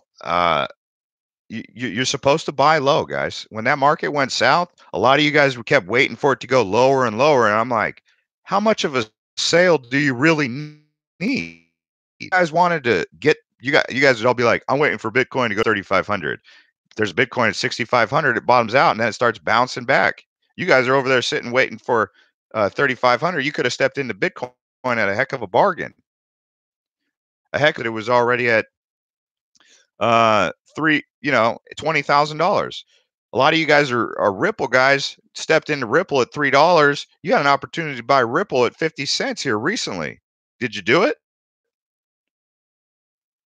you're supposed to buy low, guys. When that market went south, a lot of you guys kept waiting for it to go lower and lower, and I'm like, how much of a sale do you really need? You guys wanted to get you guys would all be like, I'm waiting for Bitcoin to go 3,500. There's Bitcoin at 6,500, it bottoms out and then it starts bouncing back. You guys are over there sitting waiting for 3,500. You could have stepped into Bitcoin at a heck of a bargain. A heck that it was already at $20,000. A lot of you guys are Ripple guys, stepped into Ripple at $3. You had an opportunity to buy Ripple at 50 cents here recently. Did you do it?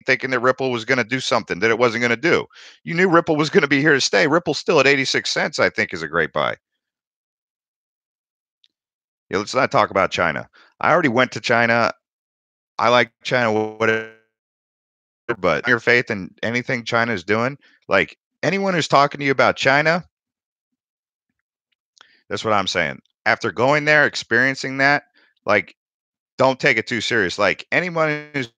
Thinking that Ripple was going to do something that it wasn't going to do. You knew Ripple was going to be here to stay. Ripple's still at 86 cents, I think, is a great buy. Yeah, let's not talk about China. I already went to China. I like China, whatever, but your faith in anything China is doing, like anyone who's talking to you about China, that's what I'm saying. After going there, experiencing that, like, don't take it too serious. Like anyone who's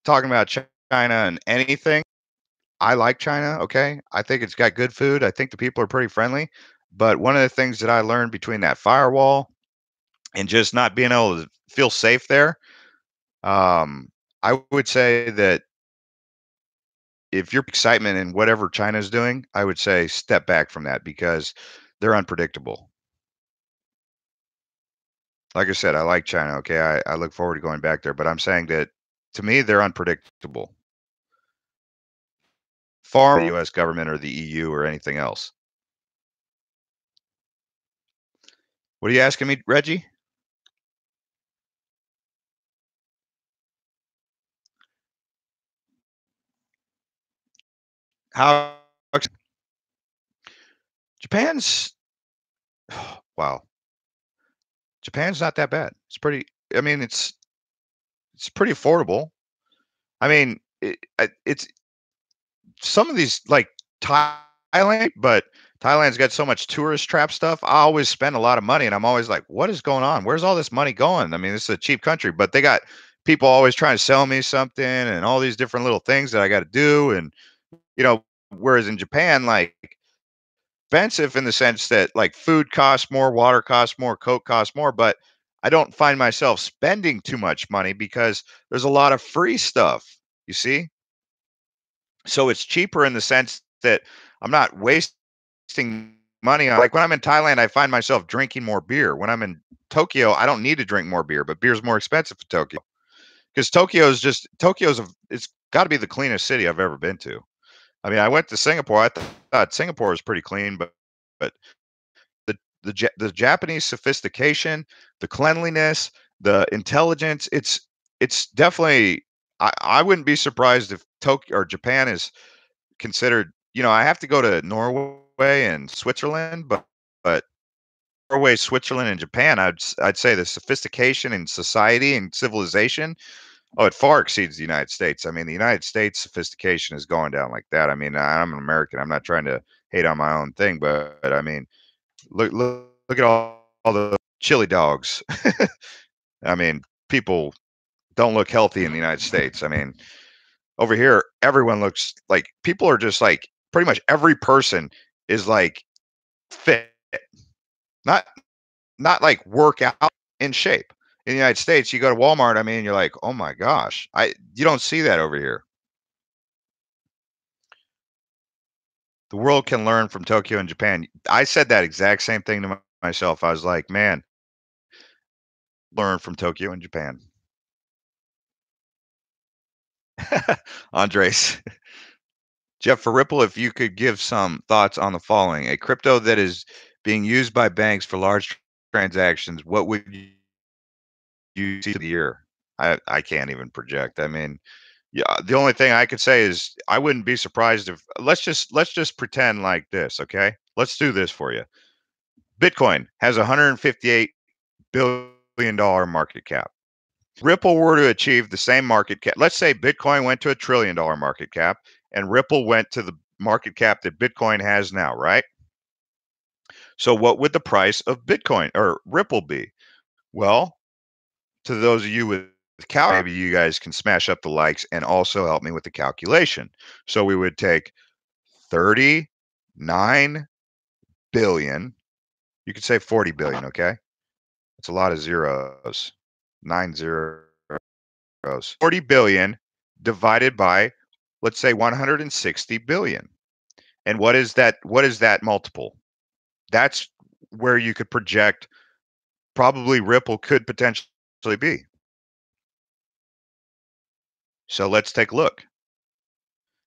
talking about China and anything, I like China. Okay, I think it's got good food. I think the people are pretty friendly. But one of the things that I learned between that firewall and just not being able to feel safe there, I would say that if your excitement in whatever China's doing, I would say step back from that because they're unpredictable. Like I said, I like China. Okay, I look forward to going back there, but I'm saying that to me they're unpredictable. Far from the U.S. government or the EU or anything else. What are you asking me, Reggie? How Japan's wow. Japan's not that bad. It's pretty. I mean, it's pretty affordable. I mean, it's some of these like Thailand, but Thailand's got so much tourist trap stuff. I always spend a lot of money, and I'm always like, "What is going on? Where's all this money going?" I mean, this is a cheap country, but they got people always trying to sell me something and all these different little things that I got to do. And, whereas in Japan, like, expensive in the sense that like food costs more, water costs more, coke costs more, but I don't find myself spending too much money because there's a lot of free stuff, you see? So it's cheaper in the sense that I'm not wasting money on, like, when I'm in Thailand, I find myself drinking more beer. When I'm in Tokyo, I don't need to drink more beer, but beer's more expensive in Tokyo because it's got to be the cleanest city I've ever been to. I mean, I went to Singapore. I thought Singapore was pretty clean, but the Japanese sophistication, the cleanliness, the intelligence, it's definitely, I wouldn't be surprised if Tokyo or Japan is considered, I have to go to Norway and Switzerland, but Norway, Switzerland, and Japan, I'd say the sophistication in society and civilization, oh, it far exceeds the United States. I mean, the United States sophistication is going down like that. I mean, I'm an American. I'm not trying to hate on my own thing, but I mean, look at all the chili dogs. I mean, people don't look healthy in the United States. I mean, over here, everyone looks like, people are just like, pretty much every person is like fit, not not like work out, in shape. In the United States, you go to Walmart, I mean, you're like, oh my gosh, you don't see that over here. The world can learn from Tokyo and Japan. I said that exact same thing to myself. I was like, man, learn from Tokyo and Japan. Andres. Jeff, for Ripple, if you could give some thoughts on the following: a crypto that is being used by banks for large transactions, what would you see the year? I can't even project. I mean, yeah, the only thing I could say is I wouldn't be surprised if, let's just pretend like this, okay? Let's do this for you. Bitcoin has 158 billion-dollar market cap. Ripple were to achieve the same market cap. Let's say Bitcoin went to $1 trillion market cap and Ripple went to the market cap that Bitcoin has now, right? So what would the price of Bitcoin or Ripple be? Well, to those of you with maybe you guys can smash up the likes and also help me with the calculation. So we would take 39 billion. You could say 40 billion, okay? It's a lot of zeros. 9 zeros. 40 billion divided by, let's say, 160 billion. And what is that multiple? That's where you could project probably Ripple could potentially be. So let's take a look.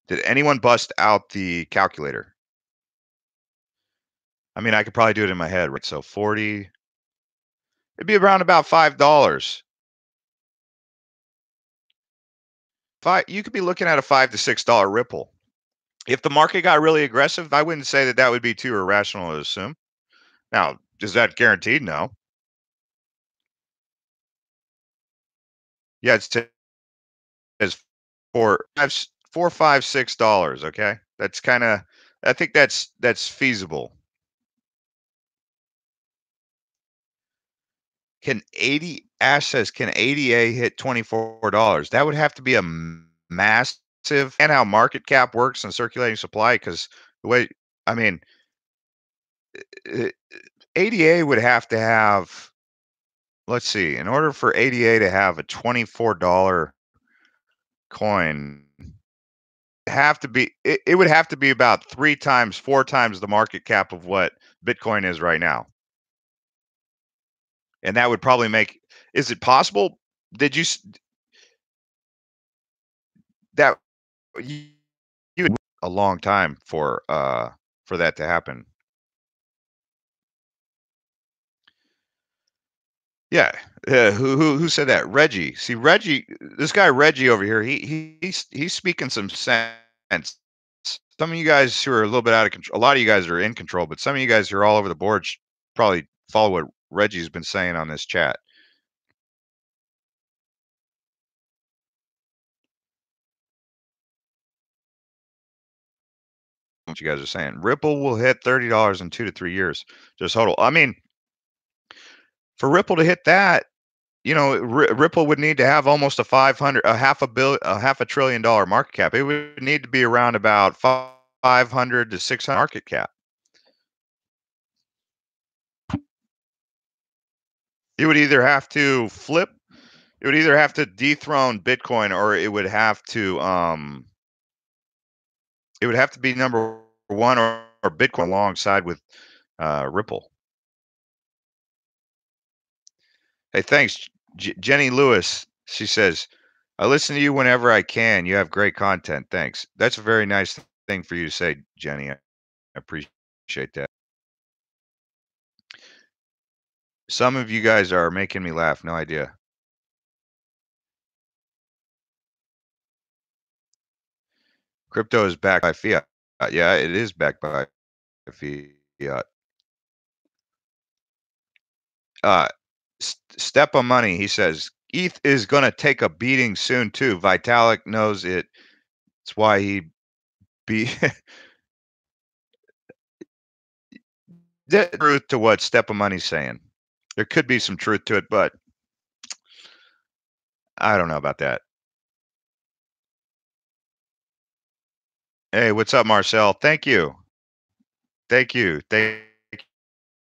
Did anyone bust out the calculator? I mean, I could probably do it in my head, right? So 40, it'd be around about $5. You could be looking at a $5 to $6 Ripple. If the market got really aggressive, I wouldn't say that that would be too irrational to assume. Now, is that guaranteed? No. Yeah, it's as four, five, $6. Okay, that's kind of. I think that's feasible. Can 80 Ash says, can ADA hit $24? That would have to be a massive, and how market cap works and circulating supply, because the way, I mean, uh, ADA would have to have, let's see, in order for ADA to have a $24 coin, it would have to be about 3 times, 4 times the market cap of what Bitcoin is right now. And that would probably make, is it possible? Did you that you a long time for that to happen? Yeah. Who said that? Reggie. See, Reggie, this guy Reggie over here, he's speaking some sense. Some of you guys who are a little bit out of control, a lot of you guys are in control, but some of you guys who are all over the board probably follow what Reggie's been saying on this chat. What you guys are saying. Ripple will hit $30 in 2 to 3 years. Just total. I mean, for Ripple to hit that, Ripple would need to have almost a half a trillion dollar market cap. It would need to be around about 500 to 600 market cap. It would either have to flip, it would either have to dethrone Bitcoin, or it would have to be number one, or Bitcoin alongside with Ripple. Hey, thanks, Jenny Lewis. She says, "I listen to you whenever I can. You have great content. Thanks." That's a very nice thing for you to say, Jenny. I appreciate that. Some of you guys are making me laugh. No idea. Crypto is backed by fiat. Yeah, it is backed by fiat. Uh, Step on money. He says ETH is going to take a beating soon too. Vitalik knows it. It's why he be the truth to what Step of Money's saying. There could be some truth to it, but I don't know about that. Hey, what's up, Marcel? Thank you. Thank you. Thank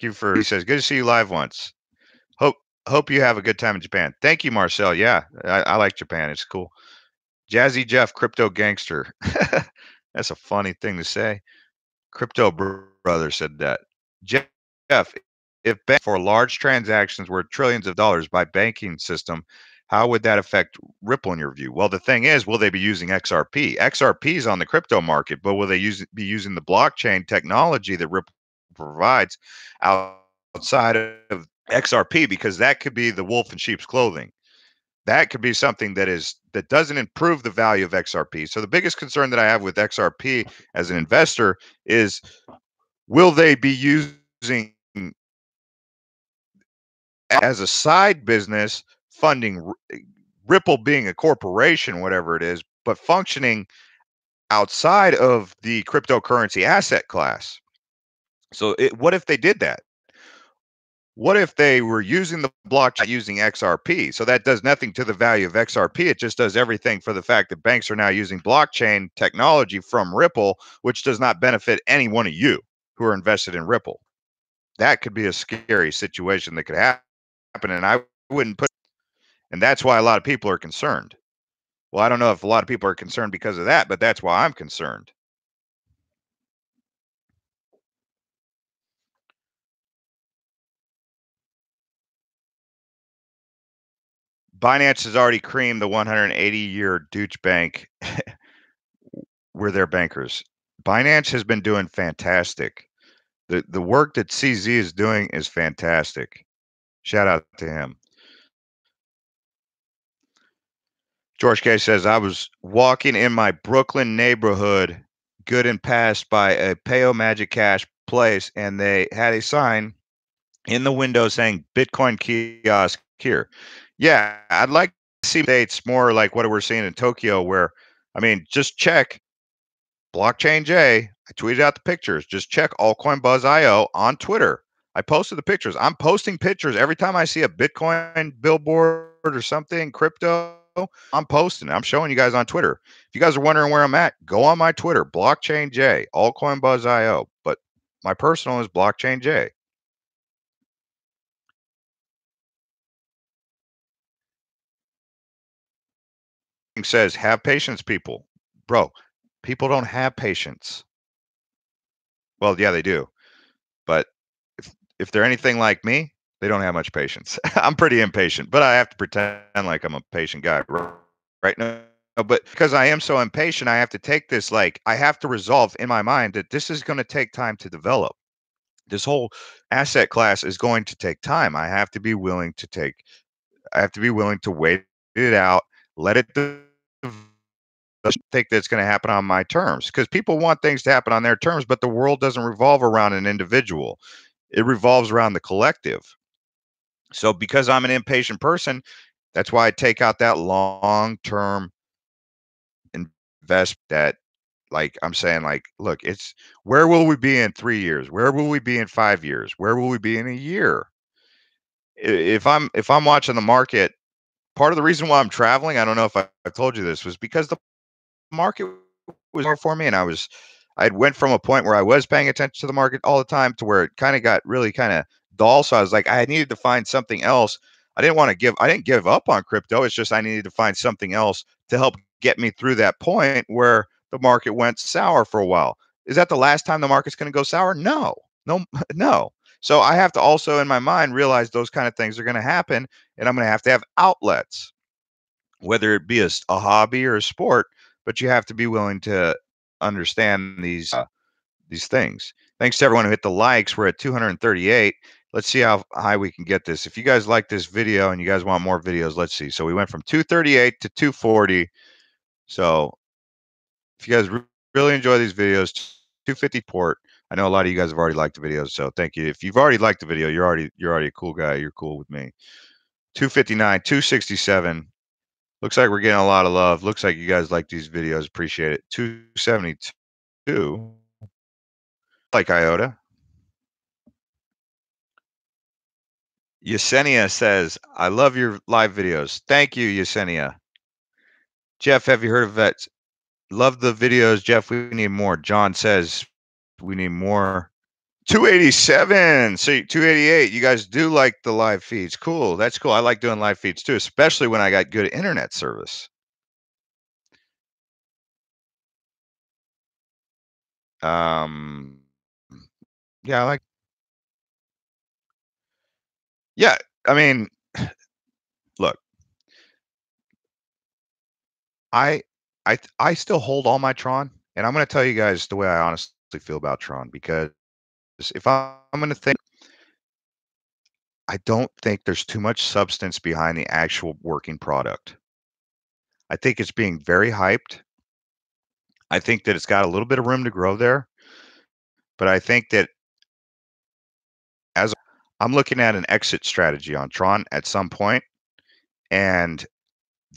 you for, he says, good to see you live once. Hope hope you have a good time in Japan. Thank you, Marcel. Yeah, I like Japan. It's cool. Jazzy Jeff, crypto gangster. That's a funny thing to say. Crypto brother said that. Jeff, if for large transactions were trillions of dollars by banking system, how would that affect Ripple in your view? Well, the thing is, will they be using XRP? XRP is on the crypto market, but will they be using the blockchain technology that Ripple provides outside of XRP? Because that could be the wolf in sheep's clothing. That could be something that doesn't improve the value of XRP. So the biggest concern that I have with XRP as an investor is, will they be using as a side business funding Ripple being a corporation, whatever it is, but functioning outside of the cryptocurrency asset class? So what if they did that? What if they were using the blockchain using XRP? So that does nothing to the value of XRP. It just does everything for the fact that banks are now using blockchain technology from Ripple, which does not benefit any one of you who are invested in Ripple. That could be a scary situation that could happen. And I wouldn't put, and that's why a lot of people are concerned. Well, I don't know if a lot of people are concerned because of that, but that's why I'm concerned. Binance has already creamed the 180-year Deutsche Bank. We're their bankers. Binance has been doing fantastic. The work that CZ is doing is fantastic. Shout out to him. George K says, I was walking in my Brooklyn neighborhood, good and passed by a Payo Magic Cash place, and they had a sign in the window saying Bitcoin kiosk here. Yeah, I'd like to see dates more like what we're seeing in Tokyo, where, I mean, just check Blockchain J. I tweeted out the pictures. Just check Altcoin Buzz IO on Twitter. I posted the pictures. I'm posting pictures every time I see a Bitcoin billboard or something, crypto. I'm posting. I'm showing you guys on Twitter. If you guys are wondering where I'm at, go on my Twitter, Blockchain J, Altcoin Buzz IO. But my personal is Blockchain J. Says, have patience, people. Bro, people don't have patience. Well, yeah, they do. But if they're anything like me, they don't have much patience. I'm pretty impatient, but I have to pretend like I'm a patient guy, right? No, but because I am so impatient, I have to take this, like, I have to resolve in my mind that this is going to take time to develop. This whole asset class is going to take time. I have to be willing to wait it out, let it think that's going to happen on my terms, because people want things to happen on their terms, but the world doesn't revolve around an individual. It revolves around the collective. So because I'm an impatient person, that's why I take out that long-term invest that, like I'm saying, like, look, it's, where will we be in 3 years? Where will we be in 5 years? Where will we be in a year? if I'm watching the market, part of the reason why I'm traveling, I don't know if I told you this, was because the market was there for me, and I'd went from a point where I was paying attention to the market all the time to where it kind of got really kind of dull. So I was like, I needed to find something else. I didn't give up on crypto. It's just I needed to find something else to help get me through that point where the market went sour for a while. Is that the last time the market's going to go sour? No, no, no. So I have to also in my mind realize those kind of things are going to happen, and I'm going to have outlets, whether it be a hobby or a sport, but you have to be willing to understand these things. Thanks to everyone who hit the likes. We're at 238. Let's see how high we can get this. If you guys like this video and you guys want more videos, let's see. So we went from 238 to 240. So if you guys really enjoy these videos, 250 port. I know a lot of you guys have already liked the videos, so thank you. If you've already liked the video, you're already a cool guy. You're cool with me. 259, 267. Looks like we're getting a lot of love. Looks like you guys like these videos. Appreciate it. 272. Like IOTA. Yesenia says, I love your live videos. Thank you, Yesenia. Jeff, have you heard of that? Love the videos, Jeff. We need more. John says we need more. 287. See, 288. You guys do like the live feeds. Cool. That's cool. I like doing live feeds too, especially when I got good internet service. Um, yeah, I like, yeah, I mean, look, I I still hold all my Tron, and I'm gonna tell you guys the way I honestly feel about Tron, because if I'm gonna think, I don't think there's too much substance behind the actual working product. I think it's being very hyped. I think that it's got a little bit of room to grow there, but I think that as I'm looking at an exit strategy on Tron at some point, and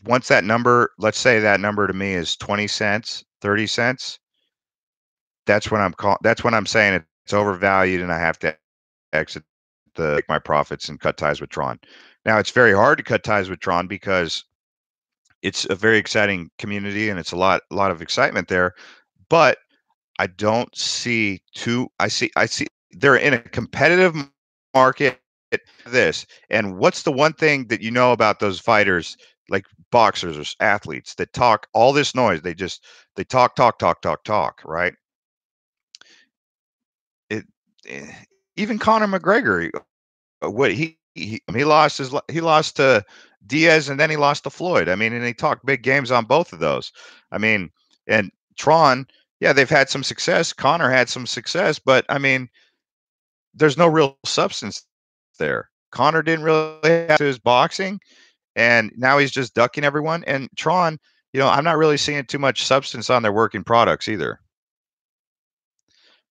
once that number, let's say that number to me is 20 cents, 30 cents, that's when I'm saying it's overvalued and I have to exit the take my profits and cut ties with Tron. Now it's very hard to cut ties with Tron because it's a very exciting community and it's a lot of excitement there, but I don't see too I see they're in a competitive market, this. And what's the one thing that you know about those fighters, like boxers or athletes that talk all this noise? They talk, talk, talk, talk, talk, right? It eh, even Conor McGregor, what he lost he lost to Diaz and then he lost to Floyd. I mean, and he talked big games on both of those. I mean, and Tron, yeah, they've had some success. Conor had some success, but I mean, there's no real substance there. Conor didn't really have to his boxing, and now he's just ducking everyone. And Tron, I'm not really seeing too much substance on their working products either.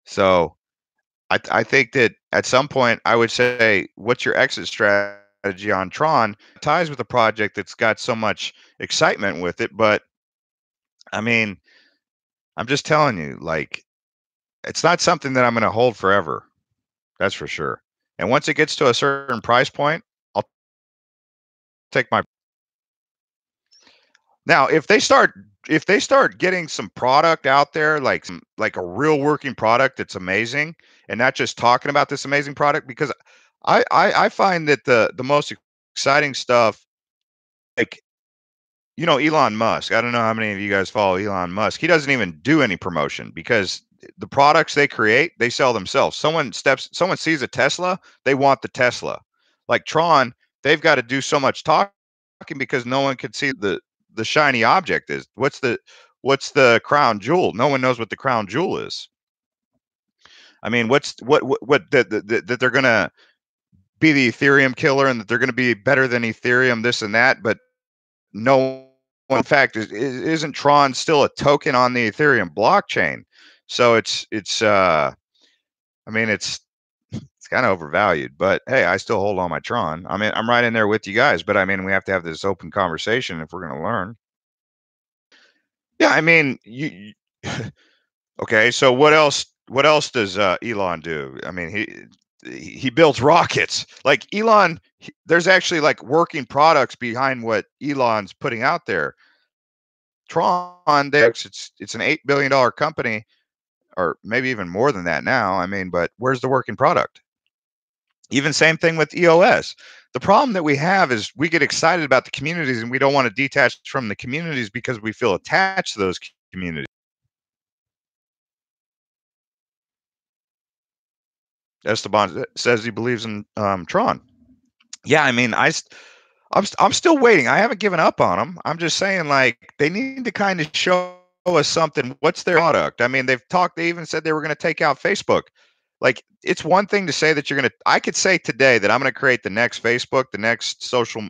So I think that at some point I would say, what's your exit strategy on Tron? Ties with a project that's got so much excitement with it, but I mean, I'm just telling you, like, it's not something that I'm going to hold forever. That's for sure. And once it gets to a certain price point, I'll take my. Now, if they start getting some product out there, like a real working product that's amazing, and not just talking about this amazing product, because I find that the most exciting stuff, like, Elon Musk. I don't know how many of you guys follow Elon Musk. He doesn't even do any promotion because the products they create, they sell themselves. Someone sees a Tesla, they want the Tesla. Like Tron, they've got to do so much talking because no one can see the shiny object is. What's the crown jewel? No one knows what the crown jewel is. I mean, what that they're gonna be the Ethereum killer and that they're gonna be better than Ethereum, this and that, but no one, in fact, isn't Tron still a token on the Ethereum blockchain? So I mean, it's kind of overvalued, but hey, I still hold on my Tron. I mean, I'm right in there with you guys, but I mean, we have to have this open conversation if we're going to learn. Yeah, I mean, okay, so what else does Elon do? I mean, he builds rockets. Like Elon, there's actually like working products behind what Elon's putting out there. Tron, it's an $8 billion company, or maybe even more than that now. I mean, but where's the working product? Even same thing with EOS. The problem that we have is we get excited about the communities and we don't want to detach from the communities because we feel attached to those communities. Esteban says he believes in Tron. Yeah, I mean, I'm still waiting. I haven't given up on them. I'm just saying, like, they need to kind of show us something. What's their product? I mean, they even said they were going to take out Facebook. Like, it's one thing to say that you're going to, I could say today that I'm going to create the next Facebook, the next social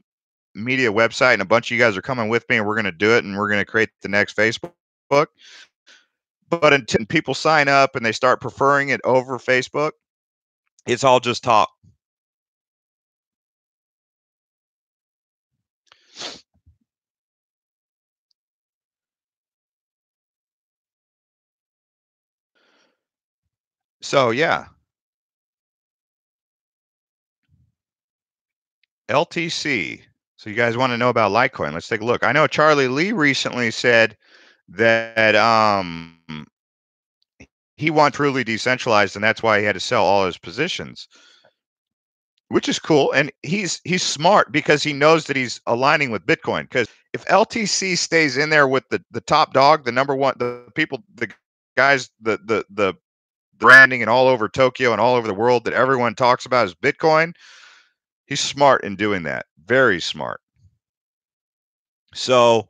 media website, and a bunch of you guys are coming with me and we're going to do it and we're going to create the next Facebook. But until people sign up and they start preferring it over Facebook, it's all just talk. So yeah, LTC. So you guys want to know about Litecoin? Let's take a look. I know Charlie Lee recently said that he wants truly decentralized, and that's why he had to sell all his positions, which is cool. And he's smart because he knows that he's aligning with Bitcoin. Because if LTC stays in there with the top dog, the number one, the people, the guys, the branding and all over Tokyo and all over the world that everyone talks about is Bitcoin, he's smart in doing that. Very smart. So,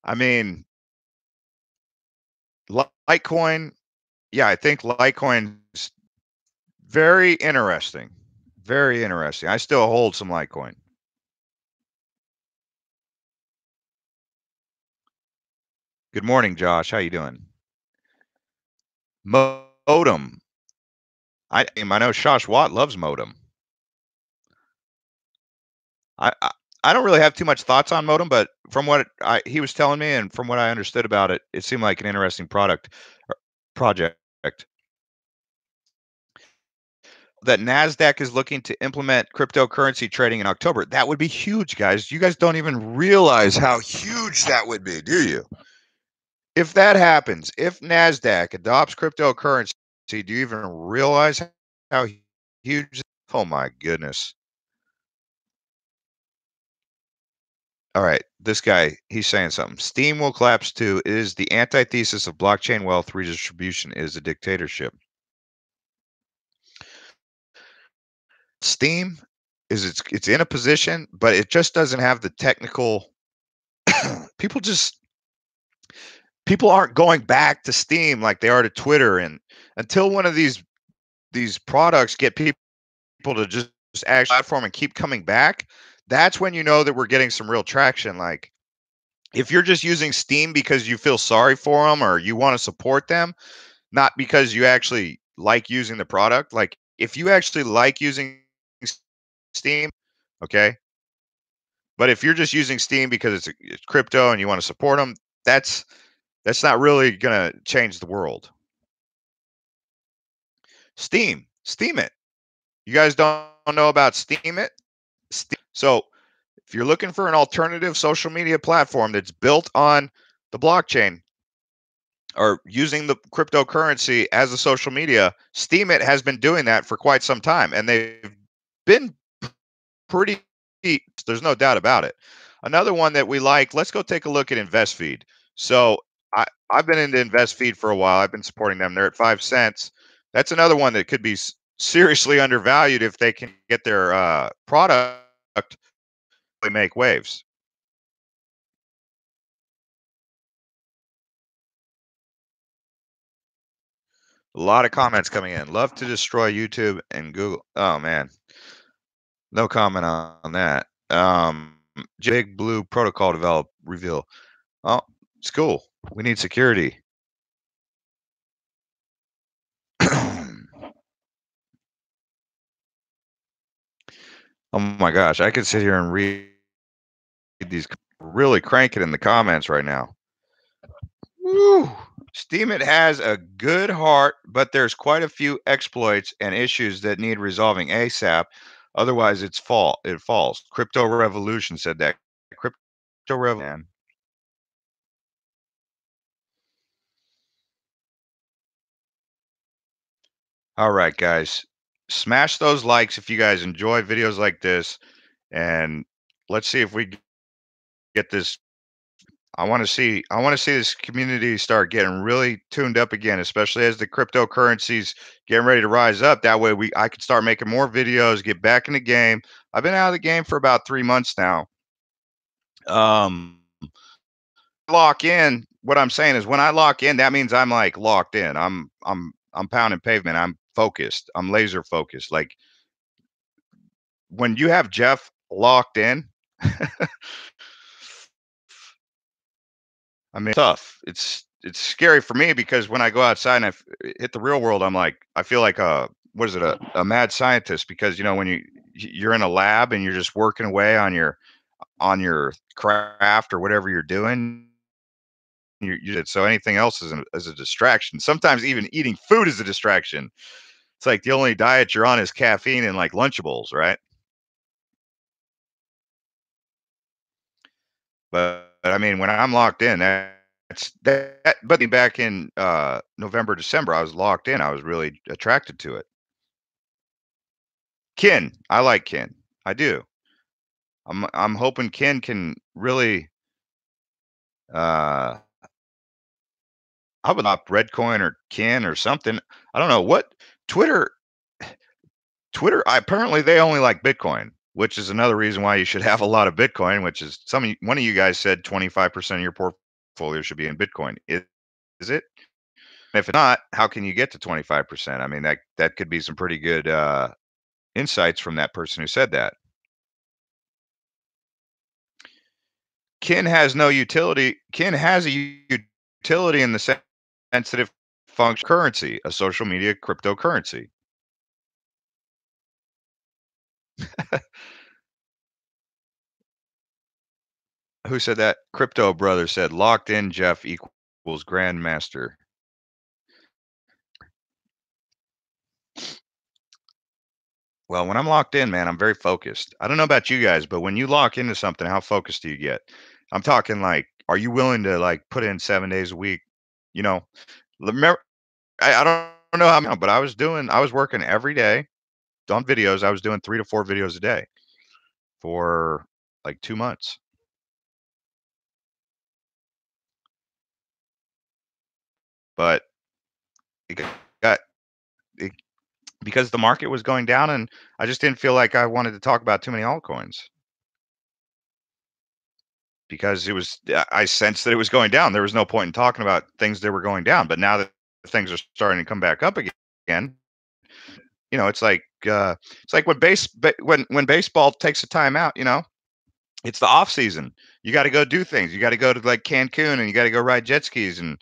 I mean, Litecoin, yeah, I think Litecoin's very interesting. Very interesting. I still hold some Litecoin. Good morning, Josh. How you doing? Modem. I know Josh Watt loves Modem. I, I I don't really have too much thoughts on Modem, but from what he was telling me and from what I understood about it, it seemed like an interesting project. That Nasdaq is looking to implement cryptocurrency trading in October. That would be huge, guys. You guys don't even realize how huge that would be, do you? If that happens, if Nasdaq adopts cryptocurrency, do you even realize how huge? Oh my goodness. All right, this guy, he's saying something. Steam will collapse too. It is the antithesis of blockchain wealth redistribution is a dictatorship. Steam is it's in a position, but it just doesn't have the technical people just people aren't going back to Steam like they are to Twitter, and until one of these products get people to just actually platform and keep coming back, that's when you know that we're getting some real traction. Like if you're just using Steam because you feel sorry for them or you want to support them, not because you actually like using the product. Like if you actually like using Steam, okay, but if you're just using Steam because it's crypto and you want to support them, that's not really gonna change the world. Steam it. You guys don't know about Steam it? So if you're looking for an alternative social media platform that's built on the blockchain or using the cryptocurrency as a social media, Steam it has been doing that for quite some time, and they've been pretty. There's no doubt about it. Another one that we like. Let's go take a look at InvestFeed. So I've been into InvestFeed for a while. I've been supporting them. They're at 5 cents. That's another one that could be seriously undervalued if they can get their product really make waves. A lot of comments coming in. Love to destroy YouTube and Google. Oh man, no comment on that. Big Blue protocol develop reveal. Oh, it's cool. We need security. Oh my gosh, I could sit here and read these. Really cranking in the comments right now. Woo! Steam it has a good heart, but there's quite a few exploits and issues that need resolving ASAP. Otherwise, it falls. Crypto Revolution said that. Crypto Revolution. All right, guys. Smash those likes if you guys enjoy videos like this, and let's see if we get this. I want to see this community start getting really tuned up again, especially as the cryptocurrencies getting ready to rise up. That way I could start making more videos, get back in the game. I've been out of the game for about 3 months now. Um Lock in. What I'm saying is when I lock in, that means I'm like locked in. I'm pounding pavement. I'm focused. I'm laser focused. Like when you have Jeff locked in, I mean, tough. It's scary for me because when I go outside and hit the real world, I feel like a what is it a mad scientist because when you're in a lab and you're just working away on your craft or whatever you're doing. So anything else is a distraction. Sometimes even eating food is a distraction. It's like the only diet you're on is caffeine and like Lunchables, right? But I mean, when I'm locked in, that's that. But back in November, December, I was locked in. I was really attracted to it. Kin, I like Kin. I do. I'm hoping Kin can really. Uh, I would opt Redcoin or Kin or something. I don't know what Twitter. Twitter. Apparently, they only like Bitcoin, which is another reason why you should have a lot of Bitcoin. Which is one of you guys said 25% of your portfolio should be in Bitcoin. Is it? If it's not, how can you get to 25%? I mean, that could be some pretty good insights from that person who said that. Kin has no utility. Kin has a utility in the sense that it functions currency, a social media cryptocurrency. Who said that? Crypto brother said locked in Jeff equals grandmaster. Well, when I'm locked in, man, I'm very focused. I don't know about you guys, but when you lock into something, how focused do you get? I'm talking like, are you willing to like put in 7 days a week? You know, remember, I don't know how, but I was working every day on videos. I was doing 3 to 4 videos a day for like 2 months, but it got it, because the market was going down, and I just didn't feel like I wanted to talk about too many altcoins because I sensed that it was going down. There was no point in talking about things that were going down, but now that things are starting to come back up again, it's like when baseball takes a timeout, it's the off season. You got to go do things. You got to go to like Cancun and you got to go ride jet skis and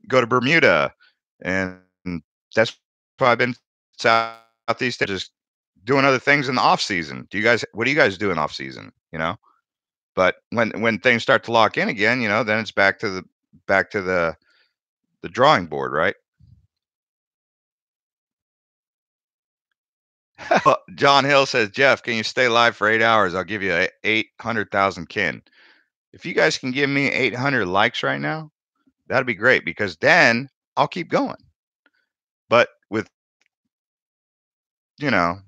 go to Bermuda, and that's why I've been southeast just doing other things in the off season. What do you guys do in off season? But when things start to lock in again, then it's back to the drawing board, right? John Hill says, Jeff, can you stay live for 8 hours? I'll give you 800,000 kin. If you guys can give me 800 likes right now, that'd be great because then I'll keep going. But with, you know,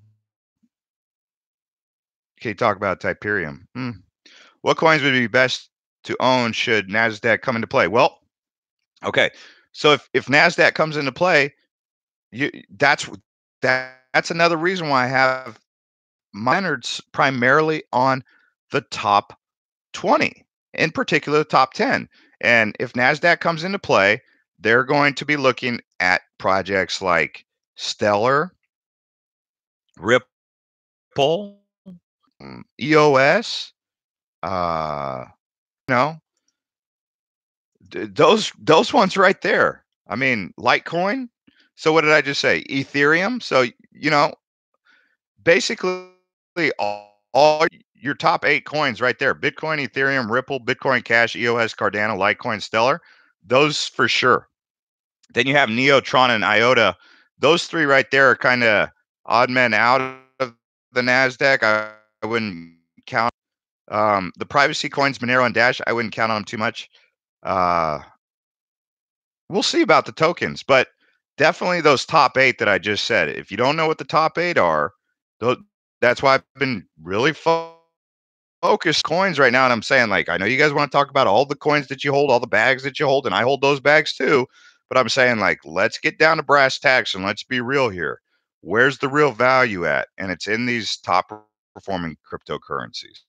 can you talk about Typerium? What coins would be best to own should NASDAQ come into play? Well, okay. So if NASDAQ comes into play, you that's another reason why I have miners primarily on the top 20, in particular the top 10. And if NASDAQ comes into play, they're going to be looking at projects like Stellar, Ripple, EOS, uh, you know, those ones right there. I mean, Litecoin. So what did I just say? Ethereum. So basically all your top 8 coins right there: Bitcoin, Ethereum, Ripple, Bitcoin Cash, EOS, Cardano, Litecoin, Stellar. Those for sure. Then you have Neotron and IOTA. Those three right there are kind of odd men out of the Nasdaq. I wouldn't count. The privacy coins, Monero and Dash, I wouldn't count on them too much. Uh, we'll see about the tokens, but definitely those top eight that I just said. If you don't know what the top eight are, that's why I've been really focused coins right now. And I'm saying, like, I know you guys want to talk about all the coins that you hold, all the bags that you hold, and I hold those bags too. But I'm saying, like, let's get down to brass tacks and let's be real here. Where's the real value at? And it's in these top performing cryptocurrencies.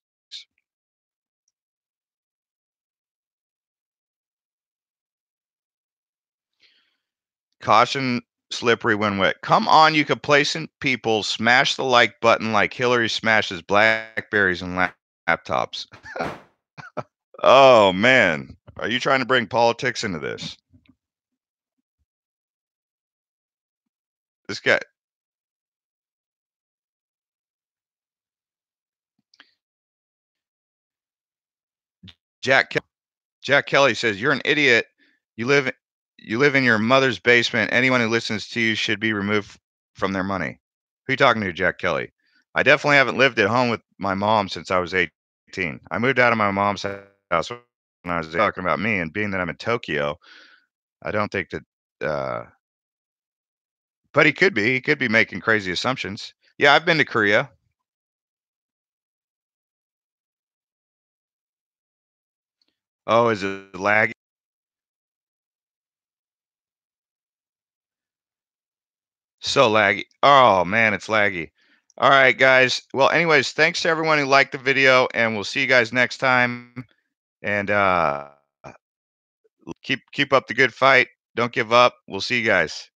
Caution, slippery when wet. Come on, you complacent people, smash the like button like Hillary smashes Blackberries and laptops. Oh man, are you trying to bring politics into this? This guy, Jack Jack Kelly says, "You're an idiot. You live you live in your mother's basement. Anyone who listens to you should be removed from their money." Who you talking to, Jack Kelly? I definitely haven't lived at home with my mom since I was 18. I moved out of my mom's house when I was talking about me, and being that I'm in Tokyo, I don't think that. But he could be. He could be making crazy assumptions. Yeah, I've been to Korea. Oh, is it laggy? So laggy. Oh man, it's laggy. All right, guys. Well, anyways, thanks to everyone who liked the video, and we'll see you guys next time. And keep up the good fight. Don't give up. We'll see you guys.